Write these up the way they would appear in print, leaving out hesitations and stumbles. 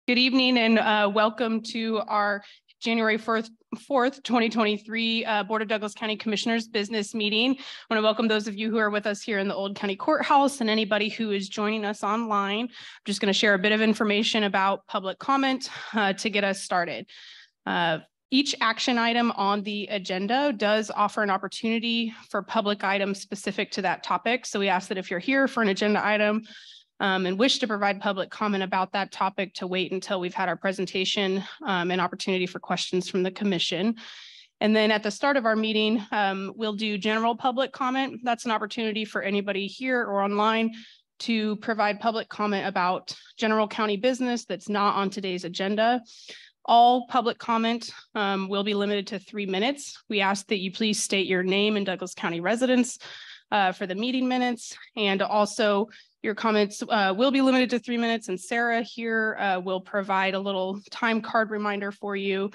Good evening and welcome to our January 4th, 2023 Board of Douglas County Commissioners business meeting. I want to welcome those of you who are with us here in the Old County Courthouse and anybody who is joining us online. I'm just going to share a bit of information about public comment to get us started. Each action item on the agenda does offer an opportunity for public items specific to that topic. So we ask that if you're here for an agenda item and wish to provide public comment about that topic, to wait until we've had our presentation and opportunity for questions from the commission. And then at the start of our meeting, we'll do general public comment. That's an opportunity for anybody here or online to provide public comment about general county business that's not on today's agenda. All public comment will be limited to 3 minutes. We ask that you please state your name and Douglas County residence for the meeting minutes, and also your comments will be limited to 3 minutes, and Sarah here will provide a little time card reminder for you.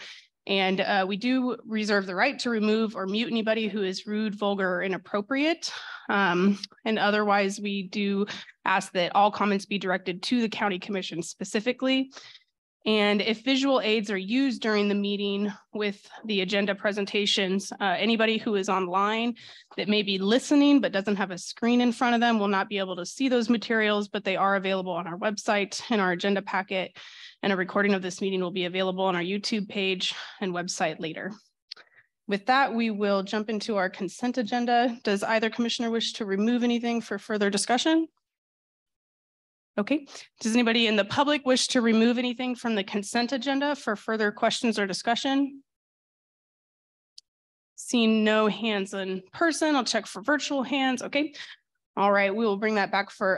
And we do reserve the right to remove or mute anybody who is rude, vulgar, or inappropriate. And otherwise, we do ask that all comments be directed to the County Commission specifically. And if visual aids are used during the meeting with the agenda presentations, anybody who is online that may be listening but doesn't have a screen in front of them will not be able to see those materials, but they are available on our website in our agenda packet, and a recording of this meeting will be available on our YouTube page and website later. With that, we will jump into our consent agenda. Does either commissioner wish to remove anything for further discussion? Okay, does anybody in the public wish to remove anything from the consent agenda for further questions or discussion? Seeing no hands in person, I'll check for virtual hands. Okay, all right, we will bring that back for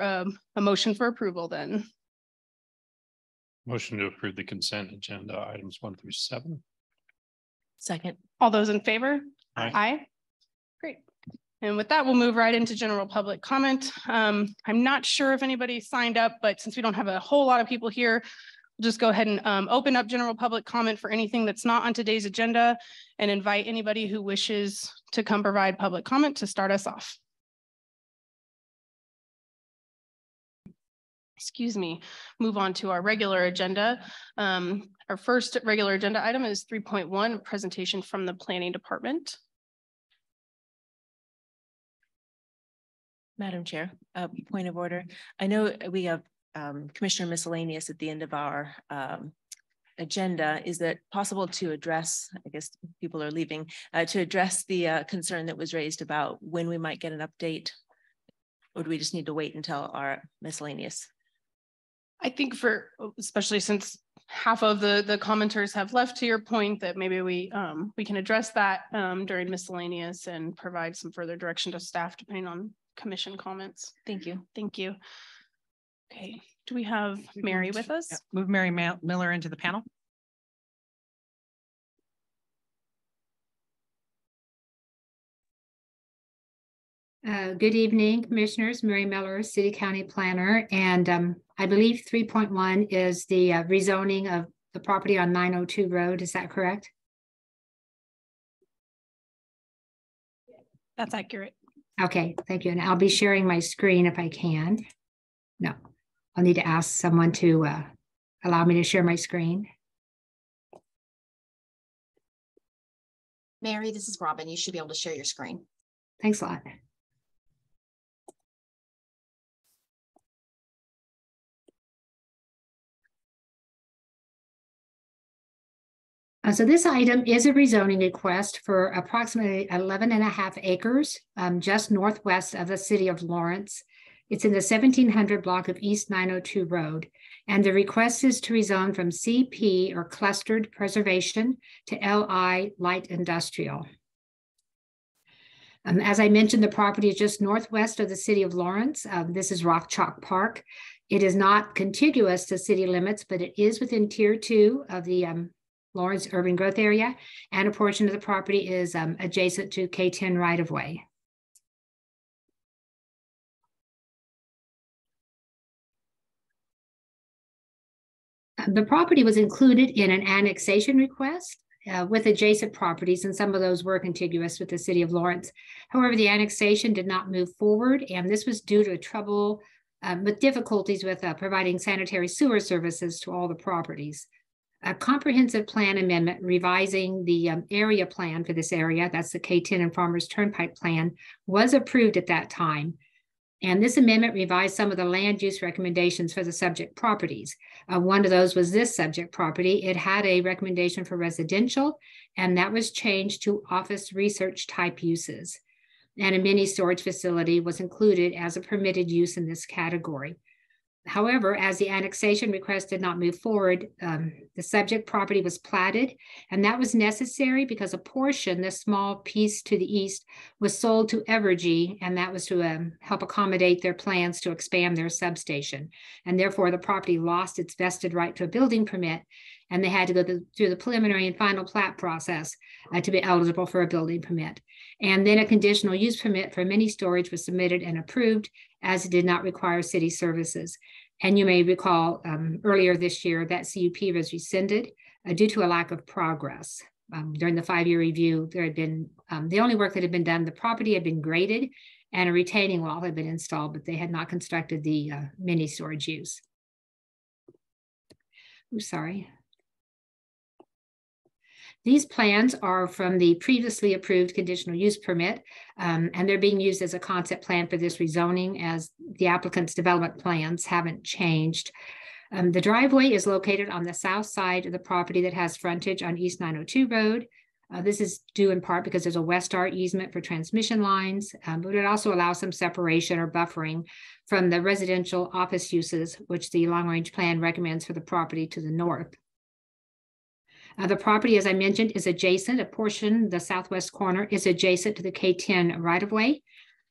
a motion for approval then. Motion to approve the consent agenda items 1 through 7. Second. All those in favor? Aye. Aye. Great. And with that, we'll move right into general public comment. I'm not sure if anybody signed up, but since we don't have a whole lot of people here, we'll just go ahead and open up general public comment for anything that's not on today's agenda and invite anybody who wishes to come provide public comment to start us off. Excuse me, move on to our regular agenda. Our first regular agenda item is 3.1, presentation from the Planning Department. Madam Chair, point of order. I know we have Commissioner Miscellaneous at the end of our agenda. Is it possible to address, I guess people are leaving, to address the concern that was raised about when we might get an update? Or do we just need to wait until our miscellaneous? I think especially since half of the commenters have left, to your point, that maybe we can address that during miscellaneous and provide some further direction to staff depending on commission comments. Thank you. Thank you. Okay, do we have Mary with us? Yeah. Move Mary Miller into the panel. Good evening, commissioners. Mary Miller, City County Planner, and I believe 3.1 is the rezoning of the property on 902 Road. Is that correct? That's accurate. Okay, thank you. And I'll be sharing my screen if I can. No, I'll need to ask someone to allow me to share my screen. Mary, this is Robin. You should be able to share your screen. Thanks a lot. So this item is a rezoning request for approximately 11.5 acres just northwest of the city of Lawrence. It's in the 1700 block of East 902 Road. And the request is to rezone from CP, or clustered preservation, to LI, light industrial. As I mentioned, the property is just northwest of the city of Lawrence. This is Rock Chalk Park. It is not contiguous to city limits, but it is within Tier 2 of the Lawrence Urban Growth Area, and a portion of the property is adjacent to K10 right-of-way. The property was included in an annexation request with adjacent properties, and some of those were contiguous with the city of Lawrence. However, the annexation did not move forward, and this was due to trouble with difficulties with providing sanitary sewer services to all the properties. A comprehensive plan amendment revising the area plan for this area, that's the K10 and Farmers Turnpike plan, was approved at that time. And this amendment revised some of the land use recommendations for the subject properties. One of those was this subject property. It had a recommendation for residential, and that was changed to office research type uses. And a mini storage facility was included as a permitted use in this category. However, as the annexation request did not move forward, the subject property was platted, and that was necessary because a portion, this small piece to the east, was sold to Evergy, and that was to help accommodate their plans to expand their substation. And therefore, the property lost its vested right to a building permit, and they had to go through the preliminary and final plat process to be eligible for a building permit. And then a conditional use permit for mini storage was submitted and approved, as it did not require city services. And you may recall earlier this year that CUP was rescinded due to a lack of progress. During the 5-year review, there had been, the only work that had been done, the property had been graded and a retaining wall had been installed, but they had not constructed the mini storage use. I'm sorry. These plans are from the previously approved conditional use permit, and they're being used as a concept plan for this rezoning as the applicant's development plans haven't changed. The driveway is located on the south side of the property that has frontage on East 902 Road. This is due in part because there's a Westar easement for transmission lines, but it also allows some separation or buffering from the residential office uses, which the long-range plan recommends for the property to the north. The property, as I mentioned, is adjacent. A portion, the southwest corner, is adjacent to the K10 right-of-way.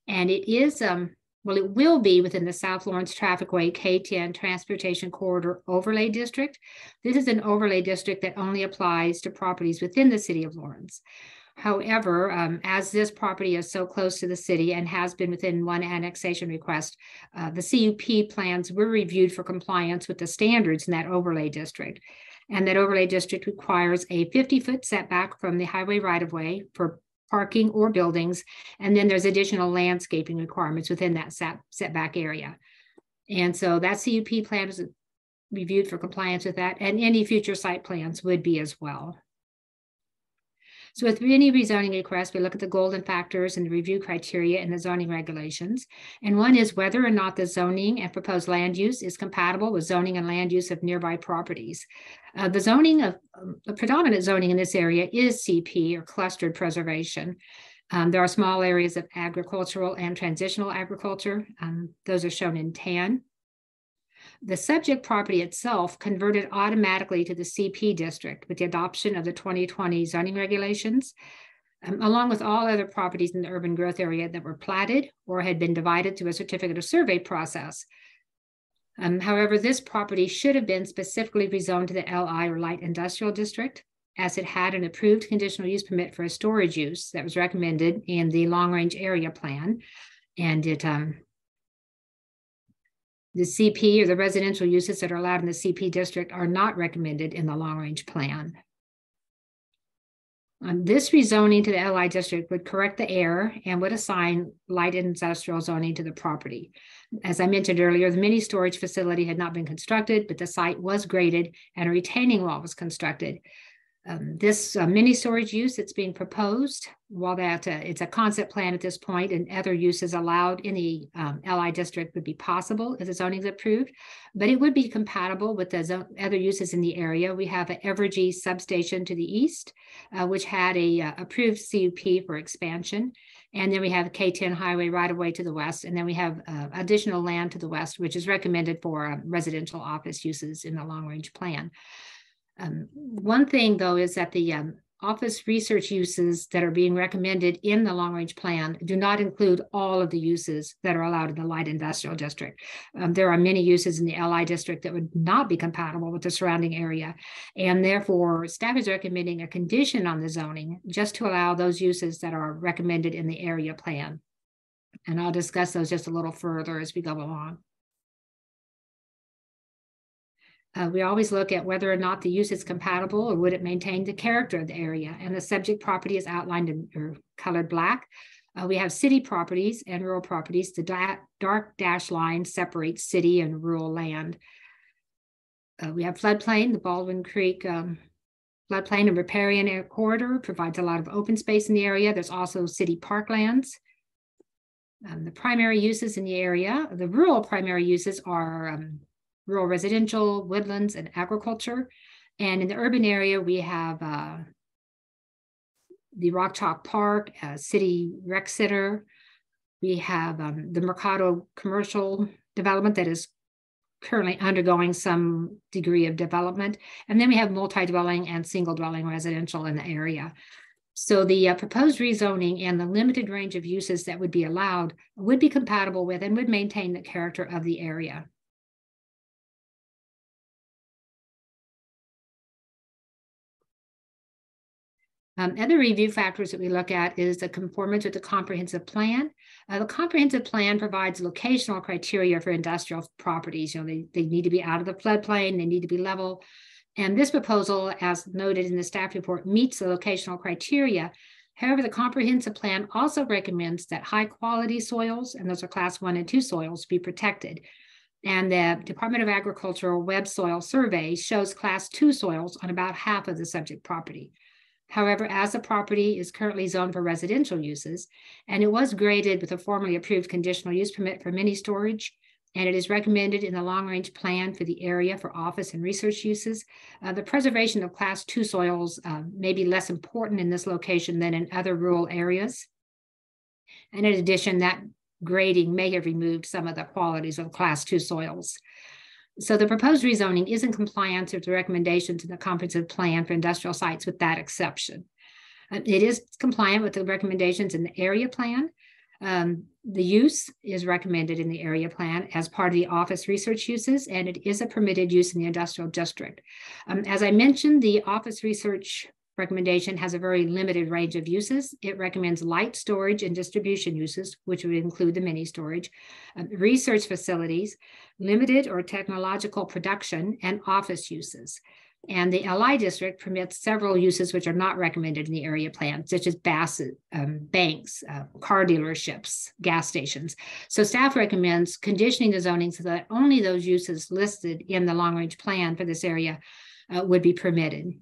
And it is, well, it will be within the South Lawrence Trafficway K10 Transportation Corridor Overlay District. This is an overlay district that only applies to properties within the city of Lawrence. However, as this property is so close to the city and has been within one annexation request, the CUP plans were reviewed for compliance with the standards in that overlay district. And that overlay district requires a 50-foot setback from the highway right-of-way for parking or buildings. And then there's additional landscaping requirements within that setback area. And so that CUP plan is reviewed for compliance with that, and any future site plans would be as well. So with any rezoning request, we look at the golden factors and the review criteria in the zoning regulations. And one is whether or not the zoning and proposed land use is compatible with zoning and land use of nearby properties. The predominant zoning in this area is CP, or clustered preservation. There are small areas of agricultural and transitional agriculture. Those are shown in tan. The subject property itself converted automatically to the CP district with the adoption of the 2020 zoning regulations, along with all other properties in the urban growth area that were platted or had been divided through a certificate of survey process. However, this property should have been specifically rezoned to the LI, or light industrial district, as it had an approved conditional use permit for a storage use that was recommended in the long range area plan. And it the CP, or the residential uses that are allowed in the CP district, are not recommended in the long-range plan. This rezoning to the LI district would correct the error and would assign light industrial zoning to the property. As I mentioned earlier, the mini storage facility had not been constructed, but the site was graded and a retaining wall was constructed. This mini storage use that's being proposed, while that it's a concept plan at this point, and other uses allowed in the LI district would be possible if the zoning is approved, but it would be compatible with the other uses in the area. We have an Evergy substation to the east, which had a approved CUP for expansion. And then we have K10 highway right away to the west. And then we have additional land to the west, which is recommended for residential office uses in the long range plan. One thing, though, is that the office research uses that are being recommended in the long-range plan do not include all of the uses that are allowed in the light industrial district. There are many uses in the LI district that would not be compatible with the surrounding area. And therefore, staff is recommending a condition on the zoning just to allow those uses that are recommended in the area plan. And I'll discuss those just a little further as we go along. We always look at whether or not the use is compatible or would it maintain the character of the area. And the subject property is outlined in or colored black. We have city properties and rural properties. The dark dash line separates city and rural land. We have floodplain. The Baldwin Creek floodplain and riparian corridor provides a lot of open space in the area. There's also city parklands. The primary uses in the area, the rural primary uses are rural residential, woodlands, and agriculture. And in the urban area, we have the Rock Chalk Park, City Rec Center. We have the Mercado commercial development that is currently undergoing some degree of development. And then we have multi-dwelling and single dwelling residential in the area. So the proposed rezoning and the limited range of uses that would be allowed would be compatible with and would maintain the character of the area. Other review factors that we look at is the conformance with the comprehensive plan. The comprehensive plan provides locational criteria for industrial properties. You know, they need to be out of the floodplain, they need to be level. And this proposal, as noted in the staff report, meets the locational criteria. However, the comprehensive plan also recommends that high quality soils, and those are class 1 and 2 soils, be protected. And the Department of Agriculture Web Soil Survey shows class 2 soils on about half of the subject property. However, as the property is currently zoned for residential uses, and it was graded with a formally approved conditional use permit for mini storage, and it is recommended in the long-range plan for the area for office and research uses, the preservation of class 2 soils may be less important in this location than in other rural areas. And in addition, that grading may have removed some of the qualities of class 2 soils. So the proposed rezoning is in compliance with the recommendations in the comprehensive plan for industrial sites with that exception. It is compliant with the recommendations in the area plan. The use is recommended in the area plan as part of the office research uses, and it is a permitted use in the industrial district. As I mentioned, the office research recommendation has a very limited range of uses. It recommends light storage and distribution uses, which would include the mini storage, research facilities, limited or technological production, and office uses. And the LI district permits several uses which are not recommended in the area plan, such as banks, car dealerships, gas stations. So staff recommends conditioning the zoning so that only those uses listed in the long-range plan for this area would be permitted.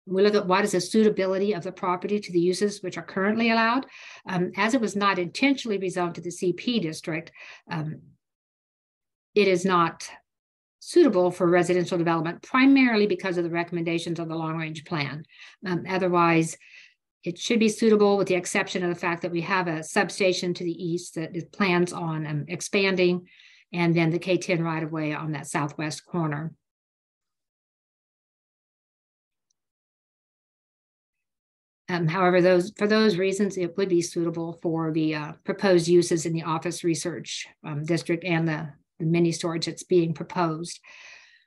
We look at what is the suitability of the property to the uses which are currently allowed. As it was not intentionally rezoned to the CP district, it is not suitable for residential development, primarily because of the recommendations of the long-range plan. Otherwise, it should be suitable with the exception of the fact that we have a substation to the east that it plans on expanding, and then the K10 right-of-way on that southwest corner. However, for those reasons, it would be suitable for the proposed uses in the office research district and the mini storage that's being proposed.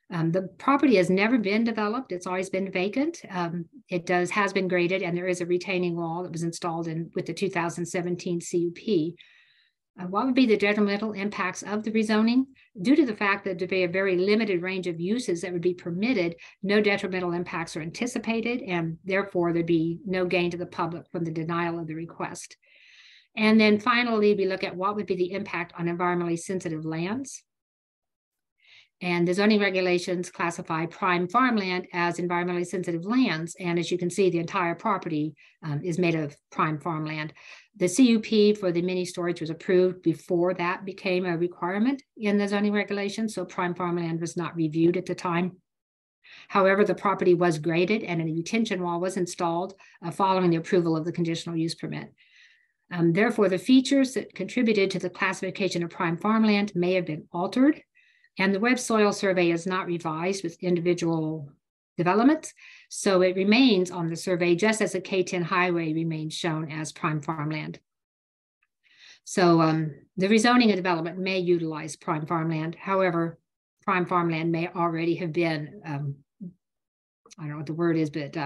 The property has never been developed. It's always been vacant. It has been graded, and there is a retaining wall that was installed with the 2017 CUP. What would be the detrimental impacts of the rezoning? Due to the fact that there be a very limited range of uses that would be permitted, no detrimental impacts are anticipated, and therefore there'd be no gain to the public from the denial of the request. And then finally, we look at what would be the impact on environmentally sensitive lands. And the zoning regulations classify prime farmland as environmentally sensitive lands. And as you can see, the entire property is made of prime farmland. The CUP for the mini storage was approved before that became a requirement in the zoning regulations. So prime farmland was not reviewed at the time. However, the property was graded and a retention wall was installed following the approval of the conditional use permit. Therefore, the features that contributed to the classification of prime farmland may have been altered. And the Web Soil Survey is not revised with individual developments. So it remains on the survey just as the K10 highway remains shown as prime farmland. So the rezoning and development may utilize prime farmland. However, prime farmland may already have been, I don't know what the word is, but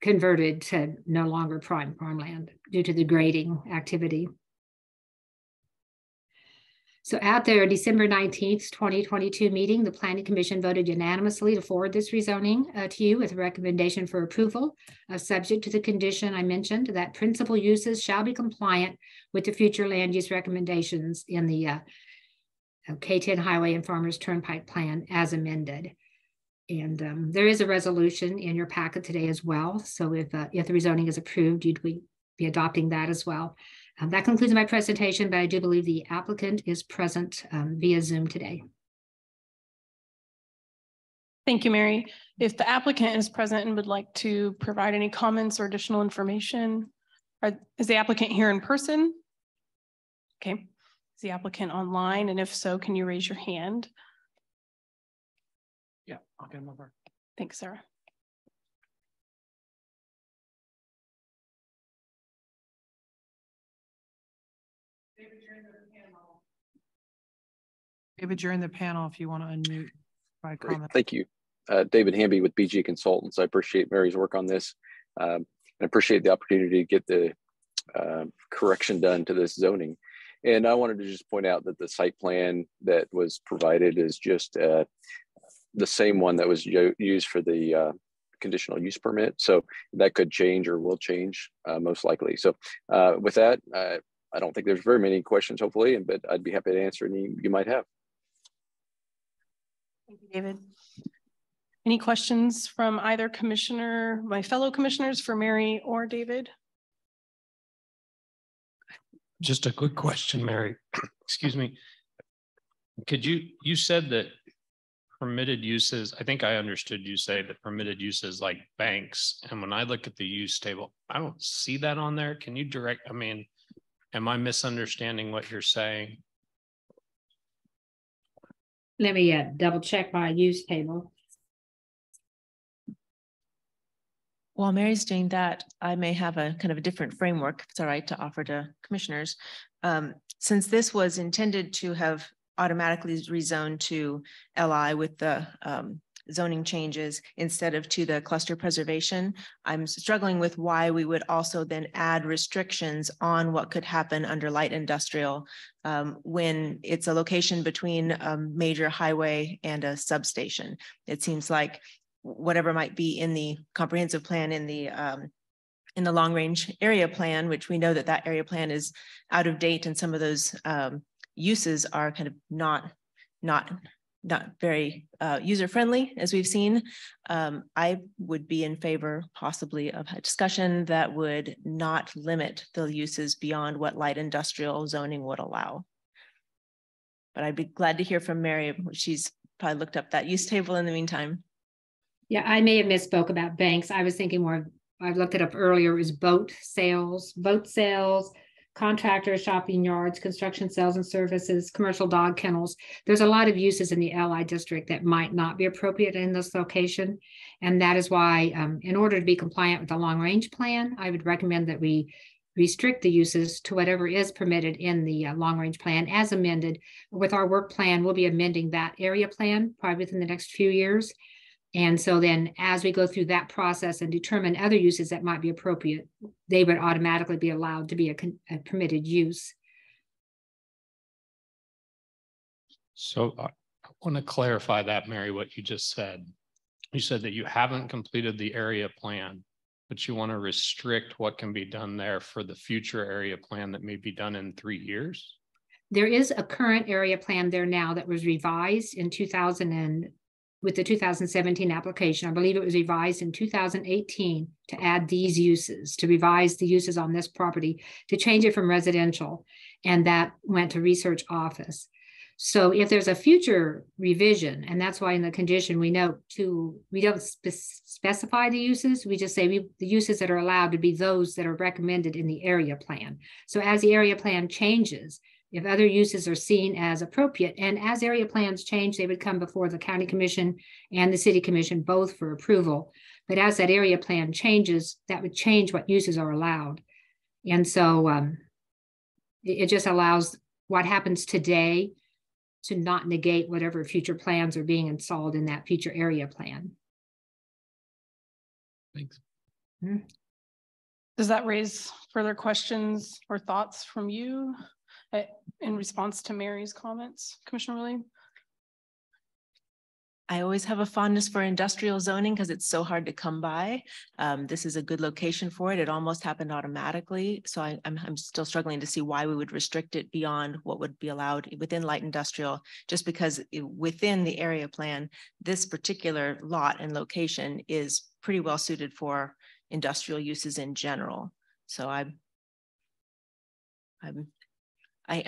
converted to no longer prime farmland due to the grading activity. So at their December 19th, 2022 meeting, the Planning Commission voted unanimously to forward this rezoning to you with a recommendation for approval, subject to the condition I mentioned that principal uses shall be compliant with the future land use recommendations in the K-10 Highway and Farmers Turnpike Plan as amended. And there is a resolution in your packet today as well. So if the rezoning is approved, you'd be adopting that as well. That concludes my presentation, but I do believe the applicant is present via Zoom today. Thank you, Mary. If the applicant is present and would like to provide any comments or additional information, is the applicant here in person? Okay. Is the applicant online? And if so, can you raise your hand? Yeah, I'll get him over. Thanks, Sarah. David, you're in the panel if you want to unmute by comment. Thank you. David Hamby with BG Consultants. I appreciate Mary's work on this and appreciate the opportunity to get the correction done to this zoning. And I wanted to just point out that the site plan that was provided is just the same one that was used for the conditional use permit. So that could change or will change most likely. So with that, I don't think there's very many questions, hopefully, but I'd be happy to answer any you might have. Thank you, David. Any questions from either commissioner, my fellow commissioners, for Mary or David? Just a quick question, Mary. Excuse me. Could you said that permitted uses, I think I understood you say that permitted uses like banks. And when I look at the use table, I don't see that on there. Can you direct, I mean, am I misunderstanding what you're saying? Let me double check my use table. While Mary's doing that, I may have a kind of a different framework, if it's all right, to offer to commissioners. Since this was intended to have automatically rezoned to LI with the zoning changes instead of to the cluster preservation, I'm struggling with why we would also then add restrictions on what could happen under light industrial when it's a location between a major highway and a substation. It seems like whatever might be in the comprehensive plan in the long range area plan, which we know that that area plan is out of date, and some of those uses are kind of not very user friendly, as we've seen. I would be in favor possibly of a discussion that would not limit the uses beyond what light industrial zoning would allow. But I'd be glad to hear from Mary. She's probably looked up that use table in the meantime. Yeah, I may have misspoke about banks. I was thinking more, I looked it up earlier, it was boat sales, contractors, shopping yards, construction sales and services, commercial dog kennels. There's a lot of uses in the LI district that might not be appropriate in this location. And that is why, in order to be compliant with the long range plan, I would recommend that we restrict the uses to whatever is permitted in the long range plan as amended. With our work plan, we'll be amending that area plan probably within the next few years. And so then as we go through that process and determine other uses that might be appropriate, they would automatically be allowed to be a permitted use. So I want to clarify that, Mary, what you just said. You said that you haven't completed the area plan, but you want to restrict what can be done there for the future area plan that may be done in 3 years? There is a current area plan there now that was revised in with the 2017 application. I believe it was revised in 2018 to add these uses, to revise the uses on this property, to change it from residential. And that went to research office. So if there's a future revision, and that's why in the condition we note we don't specify the uses, we just say the uses that are allowed to be those that are recommended in the area plan. So as the area plan changes, if other uses are seen as appropriate, and as area plans change, they would come before the county commission and the city commission, both for approval. But as that area plan changes, that would change what uses are allowed. And so it just allows what happens today to not negate whatever future plans are being installed in that future area plan. Thanks. Does that raise further questions or thoughts from you? in response to Mary's comments, Commissioner Willie? I always have a fondness for industrial zoning because it's so hard to come by. This is a good location for it. It almost happened automatically. So I'm still struggling to see why we would restrict it beyond what would be allowed within light industrial, just because within the area plan, this particular lot and location is pretty well suited for industrial uses in general. So I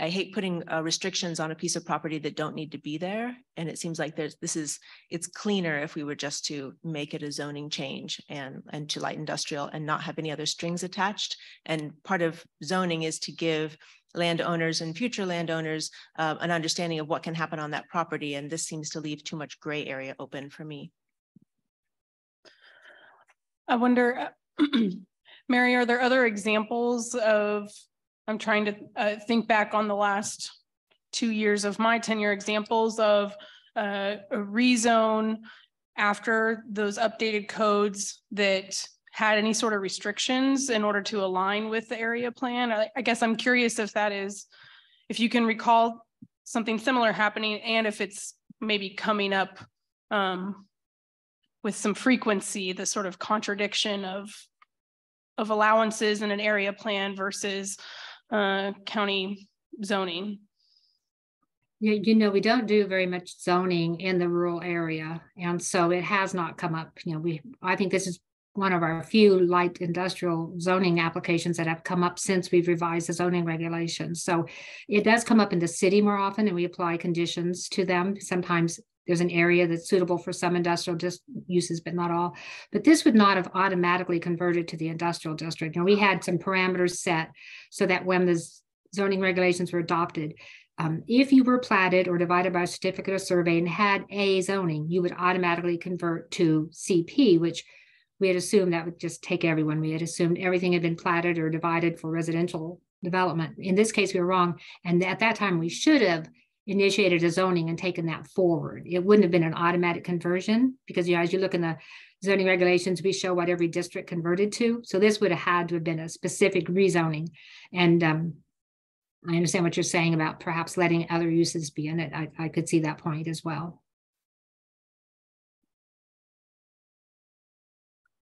hate putting restrictions on a piece of property that don't need to be there. And it seems like it's cleaner if we were just to make it a zoning change and to light industrial and not have any other strings attached. And part of zoning is to give landowners and future landowners an understanding of what can happen on that property. And this seems to leave too much gray area open for me. I wonder, Mary, are there other examples of, I'm trying to think back on the last 2 years of my tenure, examples of a rezone after those updated codes that had any sort of restrictions in order to align with the area plan? I guess I'm curious if you can recall something similar happening and if it's maybe coming up with some frequency, the sort of contradiction of allowances in an area plan versus county zoning. You know, we don't do very much zoning in the rural area. And so it has not come up. You know, I think this is one of our few light industrial zoning applications that have come up since we've revised the zoning regulations. So it does come up in the city more often and we apply conditions to them. Sometimes there's an area that's suitable for some industrial uses, but not all. But this would not have automatically converted to the industrial district. And we had some parameters set so that when the zoning regulations were adopted, if you were platted or divided by a certificate of survey and had A zoning, you would automatically convert to CP, which we had assumed that would just take everyone. We had assumed everything had been platted or divided for residential development. In this case, we were wrong. And at that time, we should have initiated a zoning and taken that forward. It wouldn't have been an automatic conversion because, you know, as you look in the zoning regulations, we show what every district converted to. So this would have had to have been a specific rezoning. And I understand what you're saying about perhaps letting other uses be in it. I could see that point as well.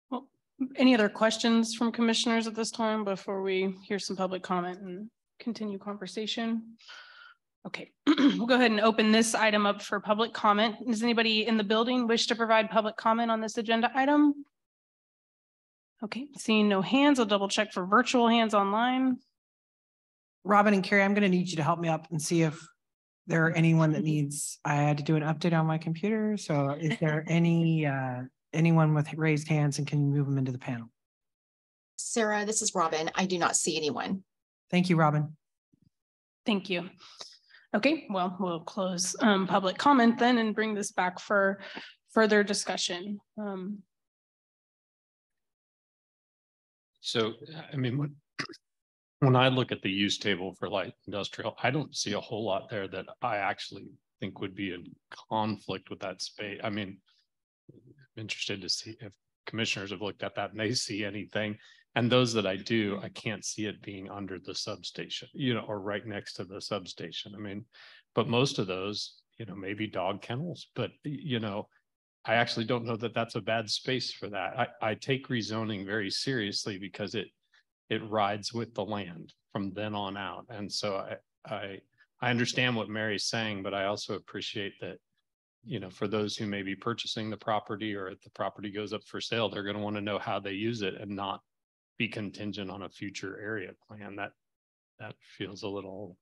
Well, any other questions from commissioners at this time before we hear some public comment and continue conversation? Okay, we'll go ahead and open this item up for public comment. Does anybody in the building wish to provide public comment on this agenda item? Okay, seeing no hands, I'll double check for virtual hands online. Robin and Carrie, I'm going to need you to help me up and see if there are anyone that needs, I had to do an update on my computer. So is there anyone with raised hands and can you move them into the panel? Sarah, this is Robin. I do not see anyone. Thank you, Robin. Thank you. Okay, well, we'll close public comment then and bring this back for further discussion. So, I mean, when I look at the use table for light industrial, I don't see a whole lot there that I actually think would be in conflict with that space. I mean, I'm interested to see if commissioners have looked at that and they see anything. And those that I do, I can't see it being under the substation, you know, or right next to the substation. I mean, but most of those, you know, maybe dog kennels, but, you know, I actually don't know that that's a bad space for that. I take rezoning very seriously because it rides with the land from then on out. And so I understand what Mary's saying, but I also appreciate that, you know, for those who may be purchasing the property or if the property goes up for sale, they're going to want to know how they use it and not be contingent on a future area plan. That feels a little,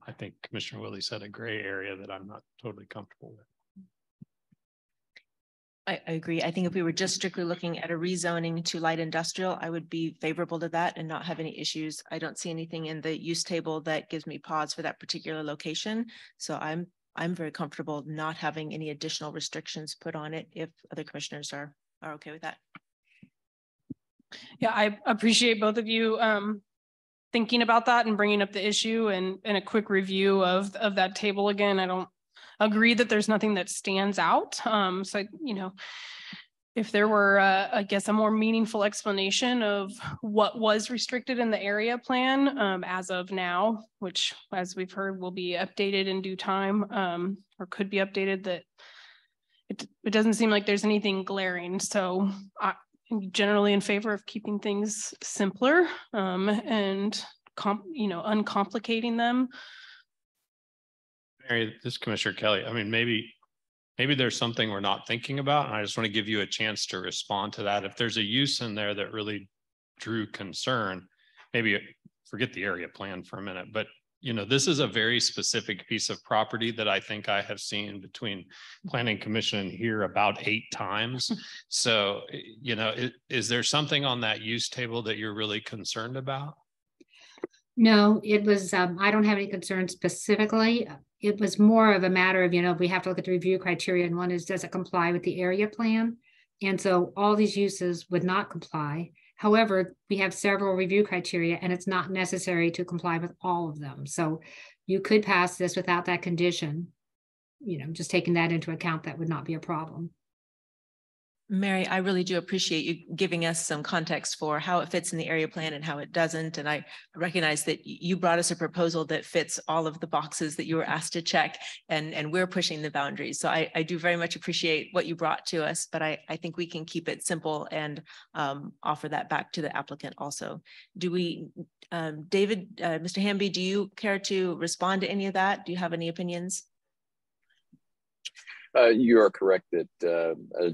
I think Commissioner Willie said, a gray area that I'm not totally comfortable with. I agree. I think if we were just strictly looking at a rezoning to light industrial, I would be favorable to that and not have any issues. I don't see anything in the use table that gives me pause for that particular location. So I'm very comfortable not having any additional restrictions put on it if other commissioners are okay with that. Yeah, I appreciate both of you thinking about that and bringing up the issue and a quick review of that table again. I don't agree that there's nothing that stands out. So, you know, if there were, I guess, a more meaningful explanation of what was restricted in the area plan as of now, which, as we've heard, will be updated in due time, or could be updated, that it doesn't seem like there's anything glaring. So I'm generally in favor of keeping things simpler and uncomplicating them. Mary, this is Commissioner Kelly. I mean, maybe there's something we're not thinking about, and I just want to give you a chance to respond to that. If there's a use in there that really drew concern, maybe forget the area plan for a minute, but this is a very specific piece of property that I think I have seen between Planning Commission and here about 8 times. So, is there something on that use table that you're really concerned about? No, it was, I don't have any concerns specifically. It was more of a matter of, we have to look at the review criteria, and one is, does it comply with the area plan? And so all these uses would not comply. However, we have several review criteria, and it's not necessary to comply with all of them. So you could pass this without that condition, just taking that into account, that would not be a problem. Mary, I really do appreciate you giving us some context for how it fits in the area plan and how it doesn't. And I recognize that you brought us a proposal that fits all of the boxes that you were asked to check, and we're pushing the boundaries. So I do very much appreciate what you brought to us, but I think we can keep it simple and offer that back to the applicant also. Do we, David, Mr. Hamby, do you care to respond to any of that? Do you have any opinions? You are correct that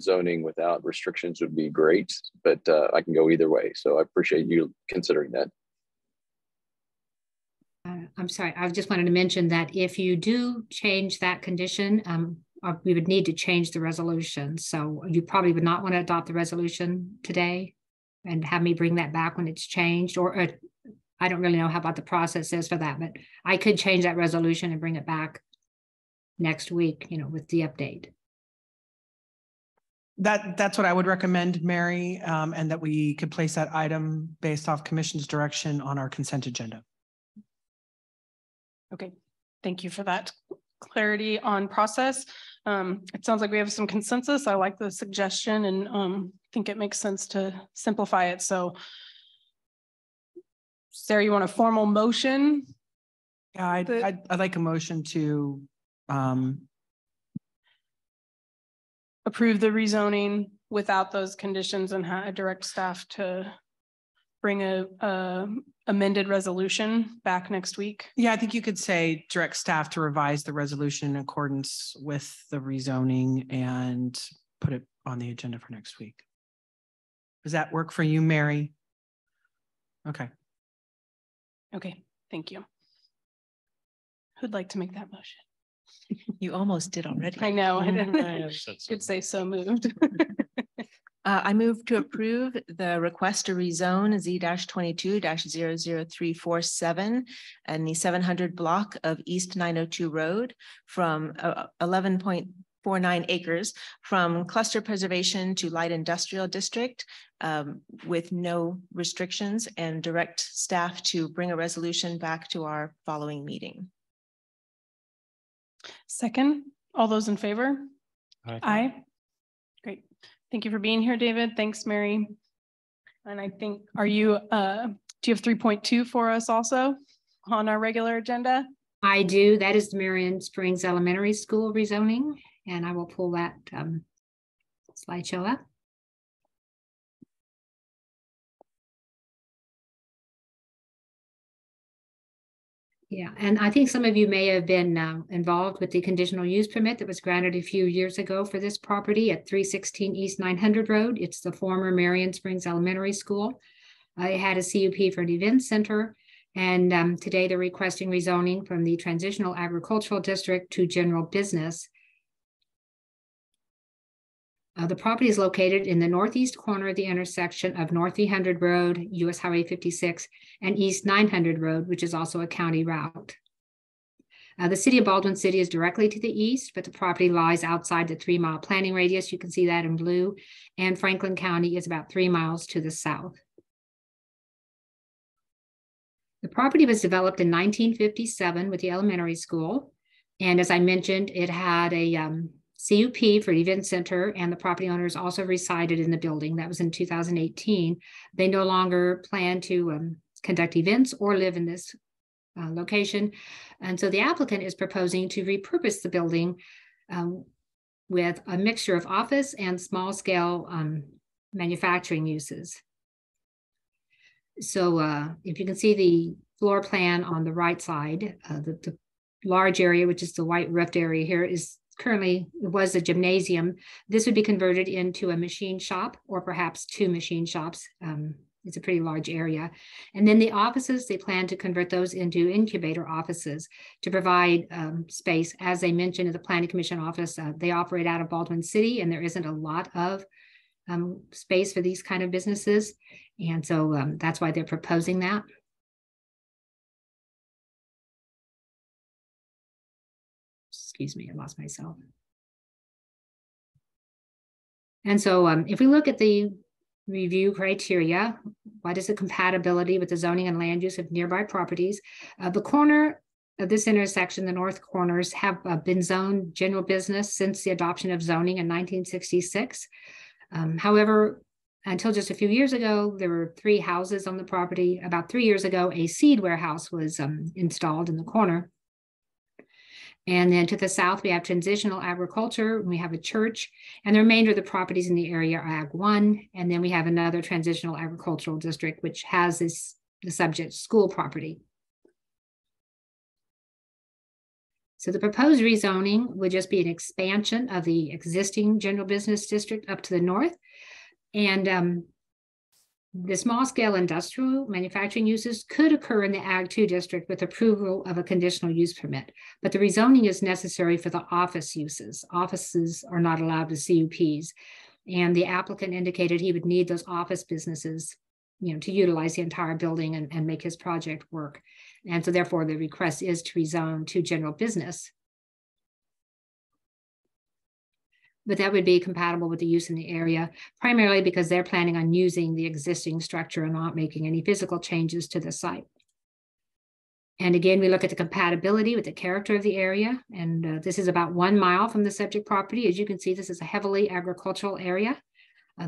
zoning without restrictions would be great, but I can go either way. So I appreciate you considering that. I'm sorry, I just wanted to mention that if you do change that condition, we would need to change the resolution. So you probably would not want to adopt the resolution today and have me bring that back when it's changed, or I don't really know how about the process is for that, but I could change that resolution and bring it back next week, with the update. That's what I would recommend, Mary, and that we could place that item based off Commission's direction on our consent agenda. Okay, thank you for that clarity on process. It sounds like we have some consensus. I like the suggestion, and think it makes sense to simplify it. So, Sarah, you want a formal motion? Yeah, I'd like a motion to approve the rezoning without those conditions and direct staff to bring a amended resolution back next week. Yeah, I think you could say direct staff to revise the resolution in accordance with the rezoning and put it on the agenda for next week. Does that work for you, Mary? Okay. Okay, thank you. Who'd like to make that motion? You almost did already. I know. I could say so moved. I move to approve the request to rezone Z-22-00347 and the 700 block of East 902 Road from 11.49 acres from cluster preservation to light industrial district with no restrictions, and direct staff to bring a resolution back to our following meeting. Second, all those in favor? Aye. Aye. Great. Thank you for being here, David. Thanks, Mary. And I think, do you have 3.2 for us also on our regular agenda? I do. That is the Marion Springs Elementary School rezoning, and I will pull that slideshow up. Yeah, and I think some of you may have been involved with the conditional use permit that was granted a few years ago for this property at 316 East 900 Road. It's the former Marion Springs Elementary School. It had a CUP for an event center, and today they're requesting rezoning from the Transitional Agricultural District to General Business. The property is located in the northeast corner of the intersection of North 300 Road, US Highway 56, and East 900 Road, which is also a county route. The city of Baldwin City is directly to the east, but the property lies outside the 3-mile planning radius. You can see that in blue. And Franklin County is about 3 miles to the south. The property was developed in 1957 with the elementary school. And as I mentioned, it had a CUP for event center, and the property owners also resided in the building. That was in 2018. They no longer plan to conduct events or live in this location. And so the applicant is proposing to repurpose the building with a mixture of office and small scale manufacturing uses. So if you can see the floor plan on the right side, the large area, which is the white roofed area here, is currently, it was a gymnasium. This would be converted into a machine shop or perhaps 2 machine shops. It's a pretty large area. And then the offices, they plan to convert those into incubator offices to provide space. As they mentioned at the Planning Commission office, they operate out of Baldwin City, and there isn't a lot of space for these kind of businesses. And so that's why they're proposing that. Excuse me, I lost myself. And so if we look at the review criteria, what is the compatibility with the zoning and land use of nearby properties? The corner of this intersection, the north corners, have been zoned general business since the adoption of zoning in 1966. However, until just a few years ago, there were 3 houses on the property. About 3 years ago, a seed warehouse was installed in the corner. And then to the south, we have transitional agriculture, we have a church, and the remainder of the properties in the area are Ag 1. And then we have another transitional agricultural district, which has the subject school property. So the proposed rezoning would just be an expansion of the existing general business district up to the north. And the small scale industrial manufacturing uses could occur in the Ag 2 district with approval of a conditional use permit, but the rezoning is necessary for the office uses. Offices are not allowed to CUPs, and the applicant indicated he would need those office businesses, to utilize the entire building and make his project work. And so therefore the request is to rezone to general business. But that would be compatible with the use in the area, primarily because they're planning on using the existing structure and not making any physical changes to the site. And again, we look at the compatibility with the character of the area. And this is about 1 mile from the subject property. As you can see, this is a heavily agricultural area.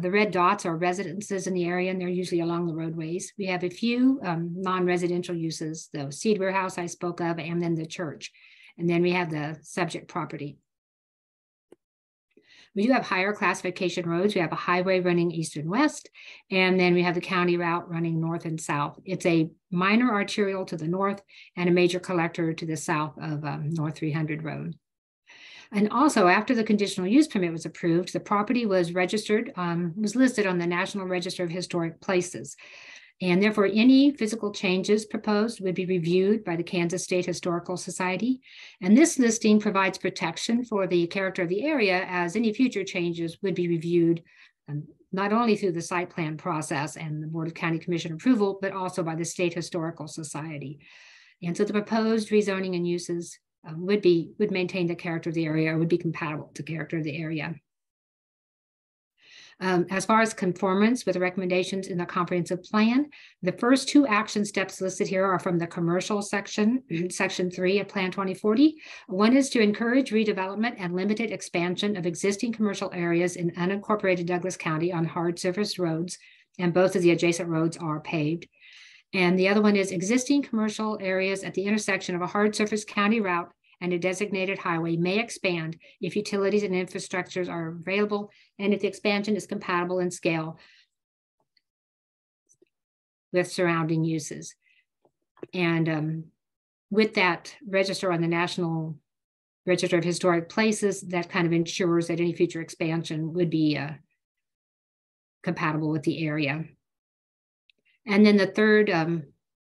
The red dots are residences in the area, and they're usually along the roadways. We have a few non-residential uses, the seed warehouse I spoke of, and then the church. And then we have the subject property. We do have higher classification roads. We have a highway running east and west, and then we have the county route running north and south. It's a minor arterial to the north and a major collector to the south of North 300 Road. And also, after the conditional use permit was approved, the property was registered, was listed on the National Register of Historic Places. And therefore, any physical changes proposed would be reviewed by the Kansas State Historical Society. And this listing provides protection for the character of the area, as any future changes would be reviewed not only through the site plan process and the Board of County Commission approval, but also by the State Historical Society. And so the proposed rezoning and uses would maintain the character of the area, or would be compatible with the character of the area. As far as conformance with the recommendations in the comprehensive plan, the first 2 action steps listed here are from the commercial section, section 3 of Plan 2040. One is to encourage redevelopment and limited expansion of existing commercial areas in unincorporated Douglas County on hard surface roads, and both of the adjacent roads are paved. And the other one is existing commercial areas at the intersection of a hard surface county route and a designated highway may expand if utilities and infrastructures are available and if the expansion is compatible in scale with surrounding uses. And with that register on the National Register of Historic Places, that kind of ensures that any future expansion would be compatible with the area. And then the third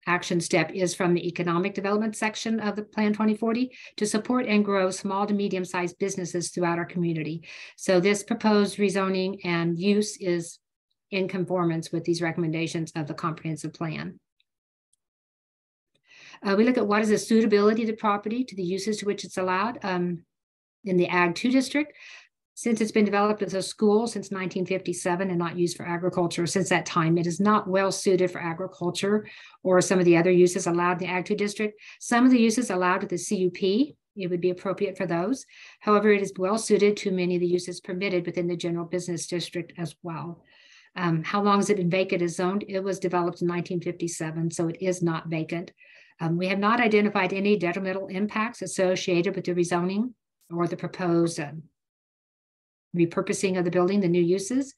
action step is from the economic development section of the Plan 2040 to support and grow small to medium-sized businesses throughout our community. So this proposed rezoning and use is in conformance with these recommendations of the comprehensive plan. We look at what is the suitability of the property to the uses to which it's allowed in the Ag 2 district. Since it's been developed as a school since 1957 and not used for agriculture since that time, it is not well suited for agriculture or some of the other uses allowed in the Ag 2 district. Some of the uses allowed at the CUP it would be appropriate for those. However, it is well suited to many of the uses permitted within the general business district as well. How long has it been vacant as zoned? It was developed in 1957, so it is not vacant. We have not identified any detrimental impacts associated with the rezoning or the proposed repurposing of the building, the new uses.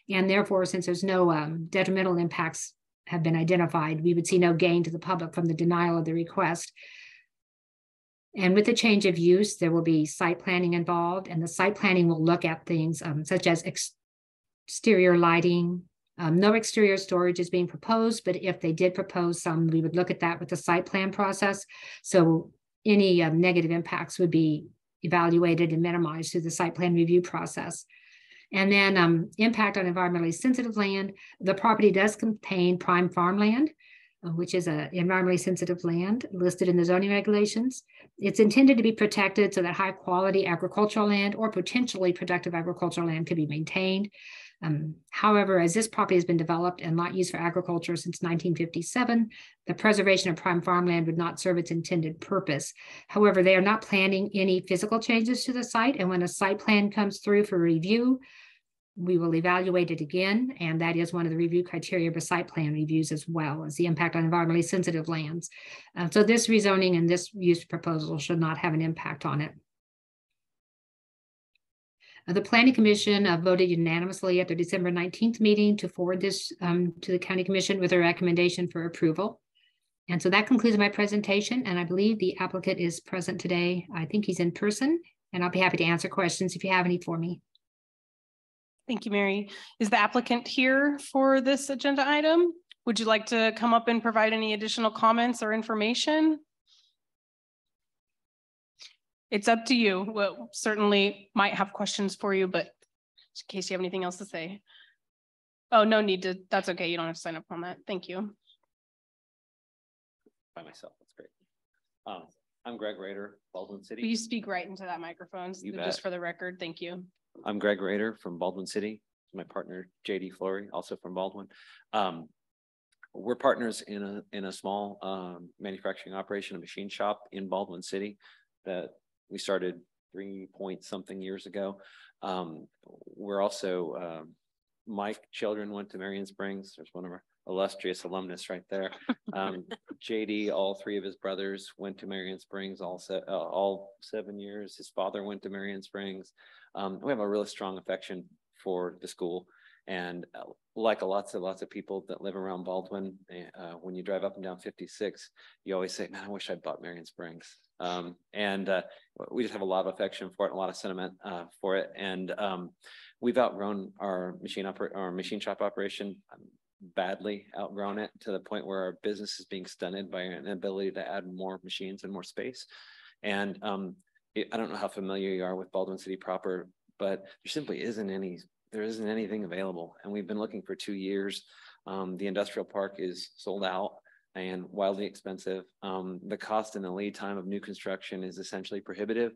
And therefore, since there's no detrimental impacts have been identified, we would see no gain to the public from the denial of the request. And with the change of use, there will be site planning involved, and the site planning will look at things such as exterior lighting. No exterior storage is being proposed, but if they did propose some, we would look at that with the site plan process. So any negative impacts would be evaluated and minimized through the site plan review process. And then impact on environmentally sensitive land. The property does contain prime farmland, which is an environmentally sensitive land listed in the zoning regulations. It's intended to be protected so that high quality agricultural land or potentially productive agricultural land can be maintained. However, as this property has been developed and not used for agriculture since 1957, the preservation of prime farmland would not serve its intended purpose. However, they are not planning any physical changes to the site, and when a site plan comes through for review, we will evaluate it again, and that is one of the review criteria of site plan reviews, as well as the impact on environmentally sensitive lands. So this rezoning and this use proposal should not have an impact on it. The Planning Commission voted unanimously at their December 19th meeting to forward this to the County Commission with a recommendation for approval. And so that concludes my presentation, and I believe the applicant is present today. I think he's in person, and I'll be happy to answer questions if you have any for me. Thank you, Mary. Is the applicant here for this agenda item? Would you like to come up and provide any additional comments or information? It's up to you. We'll certainly might have questions for you, but in case you have anything else to say. Oh, no need to. That's okay. You don't have to sign up on that. Thank you. By myself. That's great. I'm Greg Rader, Baldwin City. Will you speak right into that microphone just for the record? Thank you. I'm Greg Rader from Baldwin City. My partner, JD Flory, also from Baldwin. We're partners in a small manufacturing operation, a machine shop in Baldwin City that we started 3-point-something years ago. We're also, my children went to Marion Springs. There's one of our illustrious alumnus right there. JD, all 3 of his brothers went to Marion Springs, all 7 years. His father went to Marion Springs. We have a really strong affection for the school. And like lots of people that live around Baldwin, when you drive up and down 56, you always say, man, I wish I'd bought Marion Springs. We just have a lot of affection for it, and a lot of sentiment for it. And we've outgrown our machine shop operation, badly outgrown it, to the point where our business is being stunted by an inability to add more machines and more space. And I don't know how familiar you are with Baldwin City proper, but there simply isn't anything available. And we've been looking for 2 years. The industrial park is sold out and wildly expensive. The cost and the lead time of new construction is essentially prohibitive.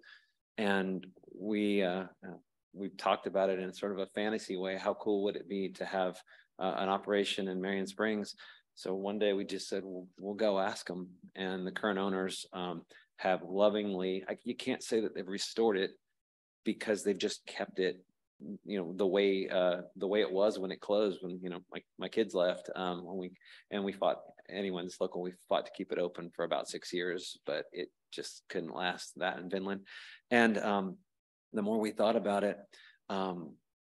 And we've talked about it in sort of a fantasy way. How cool would it be to have an operation in Marion Springs? So one day we just said, we'll go ask them. And the current owners have lovingly, you can't say that they've restored it, because they've just kept it, the way it was when it closed, when my kids left, when we fought, anyone's local, we fought to keep it open for about 6 years, but it just couldn't last that in Vinland. And the more we thought about it,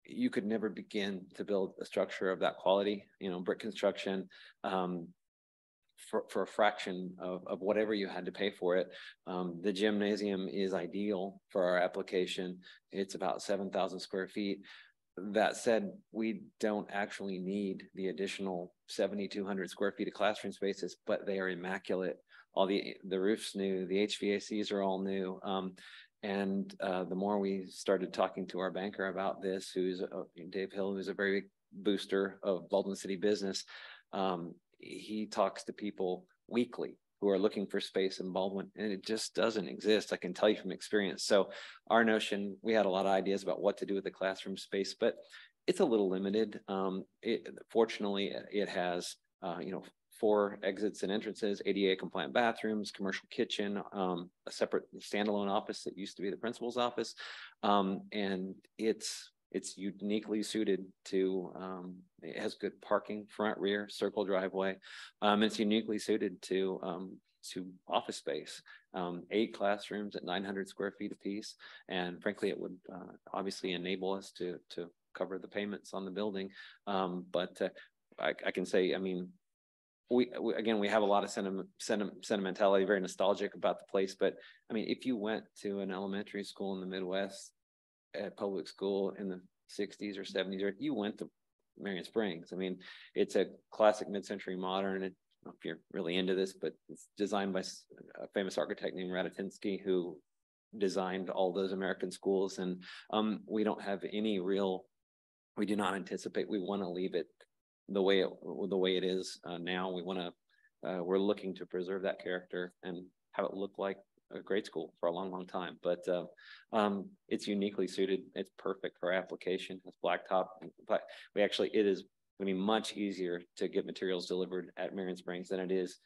you could never begin to build a structure of that quality, brick construction, for a fraction of whatever you had to pay for it. The gymnasium is ideal for our application. It's about 7,000 square feet. That said, we don't actually need the additional 7,200 square feet of classroom spaces, but they are immaculate. All the roof's new, the HVACs are all new. And the more we started talking to our banker about this, who's Dave Hill, who's a very big booster of Baldwin City business, he talks to people weekly who are looking for space in Baldwin, and it just doesn't exist. I can tell you from experience. So our notion, we had a lot of ideas about what to do with the classroom space, but it's a little limited. Fortunately, it has 4 exits and entrances, ADA compliant bathrooms, commercial kitchen, a separate standalone office that used to be the principal's office. And it's uniquely suited to, it has good parking, front, rear, circle driveway. It's uniquely suited to office space, 8 classrooms at 900 square feet apiece. And frankly, it would obviously enable us to cover the payments on the building. But I can say, I mean, we have a lot of sentimentality, very nostalgic about the place. But I mean, if you went to an elementary school in the Midwest at public school in the 60s or 70s, or you went to Marion Springs, I mean, it's a classic mid-century modern. I don't know if you're really into this, but it's designed by a famous architect named Radatinsky, who designed all those American schools. And we don't have any real, we do not anticipate, we want to leave it the way it is now. We want to, we're looking to preserve that character and have it look like a grade school for a long, long time. But it's uniquely suited. It's perfect for our application. It's blacktop. But it is going to be much easier to get materials delivered at Marion Springs than it is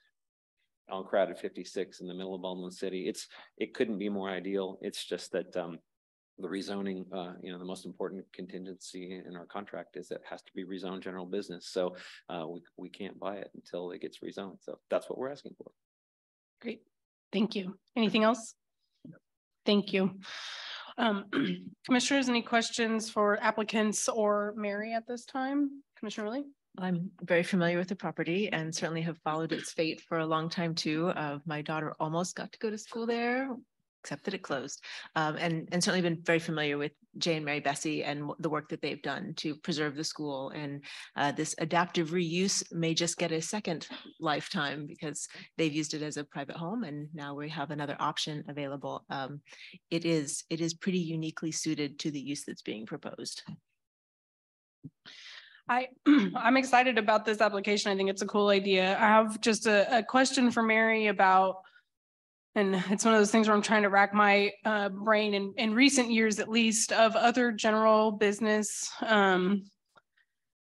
on crowded 56 in the middle of Baldwin City. It couldn't be more ideal. It's just that the rezoning, the most important contingency in our contract is that it has to be rezoned general business. So we can't buy it until it gets rezoned. So that's what we're asking for. Great. Thank you. Anything else? Thank you. Commissioners, any questions for applicants or Mary at this time? Commissioner Willie? I'm very familiar with the property and certainly have followed its fate for a long time too. My daughter almost got to go to school there, except that it closed. And certainly been very familiar with Jay and Mary Bessie and the work that they've done to preserve the school. And this adaptive reuse may just get a second lifetime because they've used it as a private home and now we have another option available. It is pretty uniquely suited to the use that's being proposed. I'm excited about this application. I think it's a cool idea. I have just a question for Mary about, and it's one of those things where I'm trying to rack my brain in recent years, at least, of other general business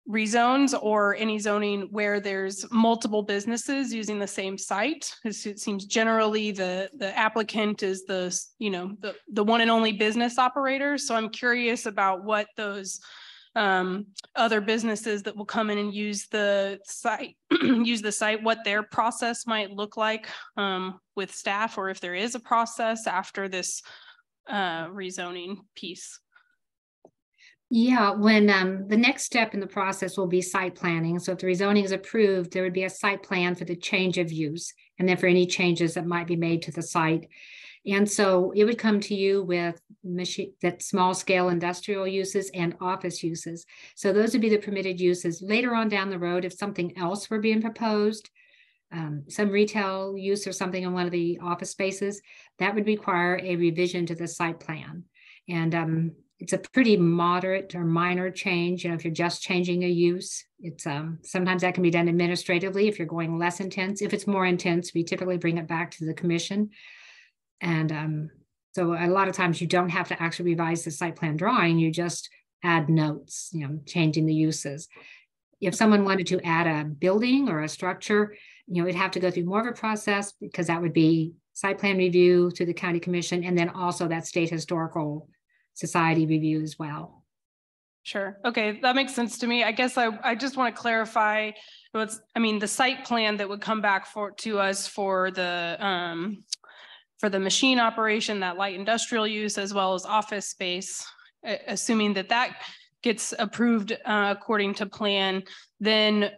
rezones or any zoning where there's multiple businesses using the same site. It seems generally the applicant is the one and only business operator. So I'm curious about what those other businesses that will come in and use the site, what their process might look like with staff, or if there is a process after this rezoning piece. Yeah, when the next step in the process will be site planning. So if the rezoning is approved, there would be a site plan for the change of use, and then for any changes that might be made to the site. And so it would come to you with small scale industrial uses and office uses. So those would be the permitted uses. Later on down the road, if something else were being proposed, some retail use or something in one of the office spaces, that would require a revision to the site plan. And it's a pretty moderate or minor change. If you're just changing a use, it's sometimes that can be done administratively if you're going less intense. If it's more intense, we typically bring it back to the commission. And so a lot of times you don't have to actually revise the site plan drawing, you just add notes, changing the uses. If someone wanted to add a building or a structure, it'd have to go through more of a process because that would be site plan review to the county commission and then also that state historical society review as well. Sure. Okay, that makes sense to me. I guess I just want to clarify the site plan that would come back to us for the machine operation, that light industrial use, as well as office space, assuming that gets approved according to plan, then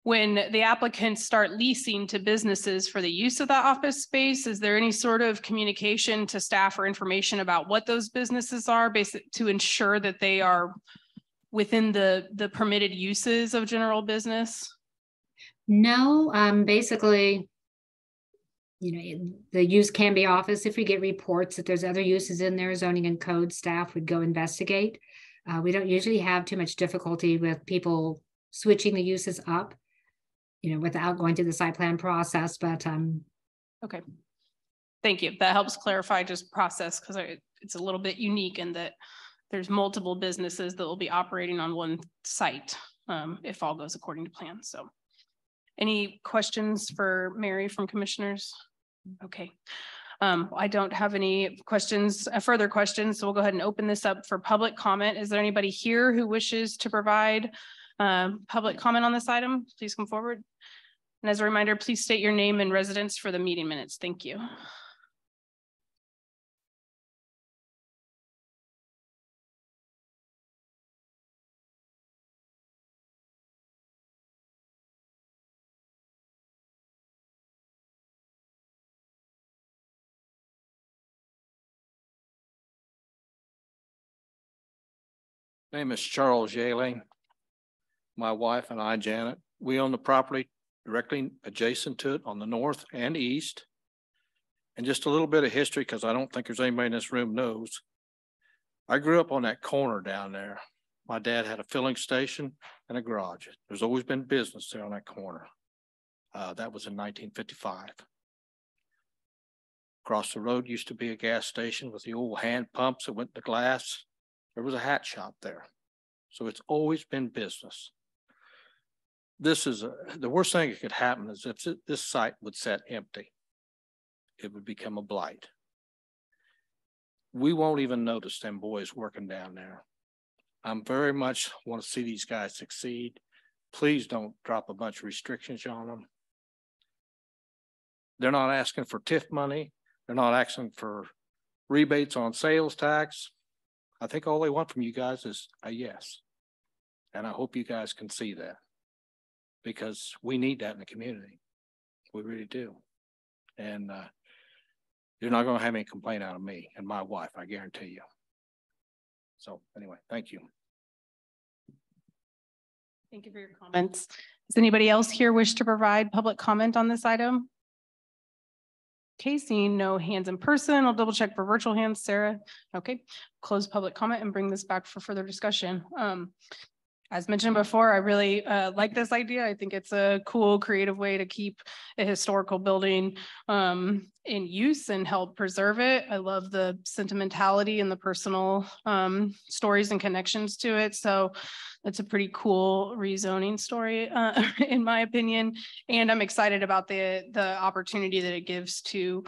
when the applicants start leasing to businesses for the use of that office space, is there any sort of communication to staff or information about what those businesses are, to ensure that they are within the permitted uses of general business? No, basically, the use can be office. If we get reports that there's other uses in there, zoning and code staff would go investigate. We don't usually have too much difficulty with people switching the uses up, without going through the site plan process, but okay. Thank you. That helps clarify just process, because it's a little bit unique in that there's multiple businesses that will be operating on one site if all goes according to plan. So Any questions for Mary from commissioners? Okay. I don't have any questions, further questions, so we'll go ahead and open this up for public comment. Is there anybody here who wishes to provide public comment on this item? Please come forward. And as a reminder, please state your name and residence for the meeting minutes. Thank you. Name is Charles Yaling. My wife and I, Janet, we own the property directly adjacent to it on the north and east. And just a little bit of history, because I don't think there's anybody in this room knows. I grew up on that corner down there. My dad had a filling station and a garage. There's always been business there on that corner. That was in 1955. Across the road used to be a gas station with the old hand pumps that went to glass. There was a hat shop there. So it's always been business. This is the worst thing that could happen is if this site would sit empty, it would become a blight. We won't even notice them boys working down there. I'm very much want to see these guys succeed. Please don't drop a bunch of restrictions on them. They're not asking for TIF money. They're not asking for rebates on sales tax. I think all they want from you guys is a yes. And I hope you guys can see that, because we need that in the community. We really do. And you're not going to have any complaint out of me and my wife, I guarantee you. So anyway, thank you. Thank you for your comments. Does anybody else here wish to provide public comment on this item? Okay, seeing no hands in person, I'll double check for virtual hands. Sarah, okay, close public comment and bring this back for further discussion. As mentioned before, I really like this idea. I think it's a cool, creative way to keep a historical building in use and help preserve it. I love the sentimentality and the personal stories and connections to it. So it's a pretty cool rezoning story, in my opinion. And I'm excited about the opportunity that it gives to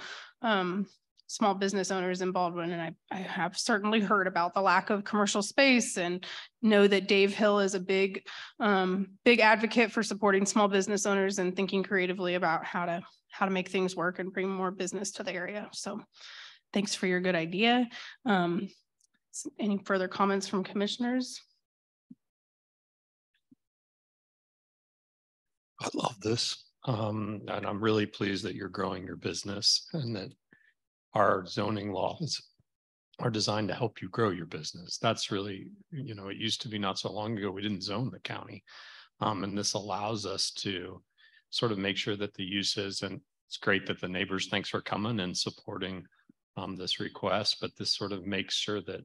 small business owners in Baldwin. And I have certainly heard about the lack of commercial space and know that Dave Hill is a big advocate for supporting small business owners and thinking creatively about how to make things work and bring more business to the area. So thanks for your good idea. Any further comments from commissioners? I love this. And I'm really pleased that you're growing your business and that our zoning laws are designed to help you grow your business. That's really, you know, it used to be not so long ago, we didn't zone the county. And this allows us to sort of make sure that the uses, and it's great that the neighbors, thanks for coming and supporting this request, but this sort of makes sure that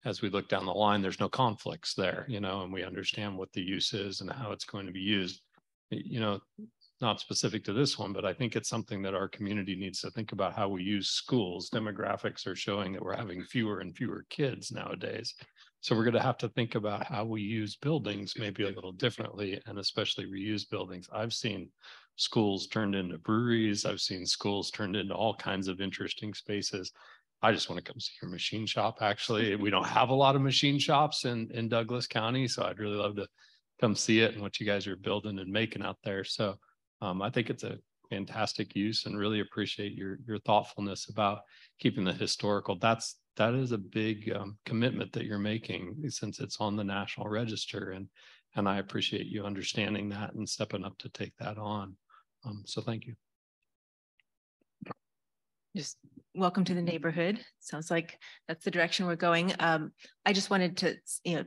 as we look down the line, there's no conflicts there, you know, and we understand what the use is and how it's going to be used. You know, not specific to this one, but I think it's something that our community needs to think about how we use schools. Demographics are showing that we're having fewer and fewer kids nowadays. So we're going to have to think about how we use buildings maybe a little differently, and especially reuse buildings. I've seen schools turned into breweries. I've seen schools turned into all kinds of interesting spaces. I just want to come see your machine shop. Actually, we don't have a lot of machine shops in Douglas County, so I'd really love to come see it and what you guys are building and making out there. So I think it's a fantastic use and really appreciate your thoughtfulness about keeping the historical. That is a big commitment that you're making since it's on the National Register, and I appreciate you understanding that and stepping up to take that on. So thank you. Just welcome to the neighborhood. Sounds like that's the direction we're going. I just wanted to, you know,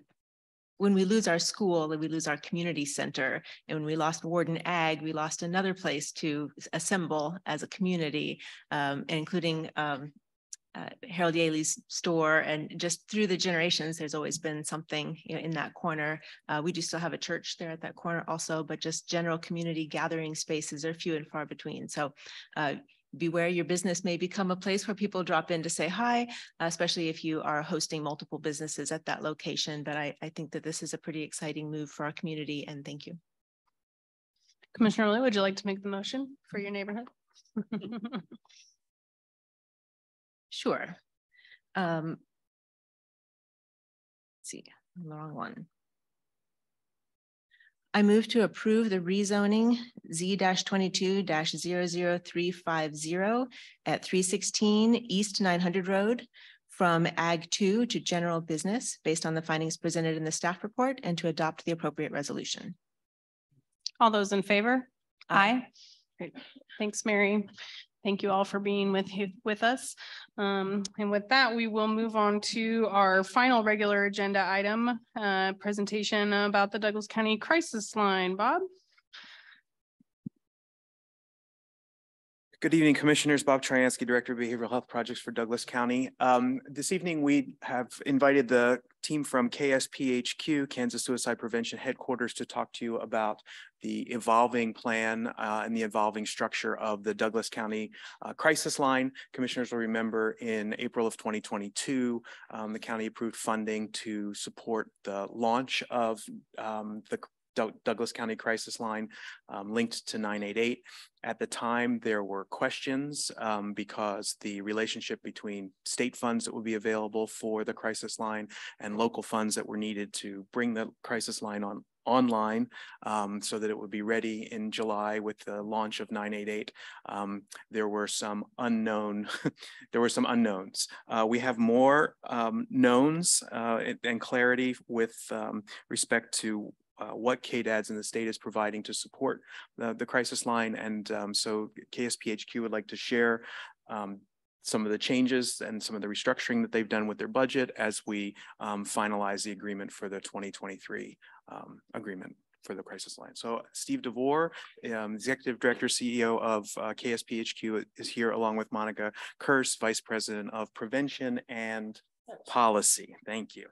when we lose our school and we lose our community center, and when we lost Warden Ag, we lost another place to assemble as a community, including Harold Yaley's store. And just through the generations, there's always been something, you know, in that corner. We do still have a church there at that corner also, but just general community gathering spaces are few and far between. So beware, your business may become a place where people drop in to say hi, especially if you are hosting multiple businesses at that location. But I think that this is a pretty exciting move for our community, and thank you. Commissioner Lou, would you like to make the motion for your neighborhood? Sure. Let's see, the wrong one. I move to approve the rezoning Z-22-00350 at 316 East 900 Road from Ag 2 to general business based on the findings presented in the staff report and to adopt the appropriate resolution. All those in favor? Aye. Great. Thanks, Mary. Thank you all for being with us. And with that, we will move on to our final regular agenda item, presentation about the Douglas County Crisis Line. Bob? Good evening, Commissioners. Bob Tryansky, Director of Behavioral Health Projects for Douglas County. This evening, we have invited the team from KSPHQ, Kansas Suicide Prevention Headquarters, to talk to you about the evolving plan and the evolving structure of the Douglas County Crisis Line. Commissioners will remember in April of 2022, the county approved funding to support the launch of the Douglas County Crisis Line linked to 988. At the time, there were questions because the relationship between state funds that would be available for the crisis line and local funds that were needed to bring the crisis line online so that it would be ready in July with the launch of 988. There were some unknowns. We have more knowns and clarity with respect to what KDADS in the state is providing to support the crisis line. And so KSPHQ would like to share some of the changes and some of the restructuring that they've done with their budget as we finalize the agreement for the 2023 agreement for the crisis line. So Steve DeVore, Executive Director, CEO of KSPHQ, is here along with Monica Kurse, Vice President of Prevention and Policy. Thank you.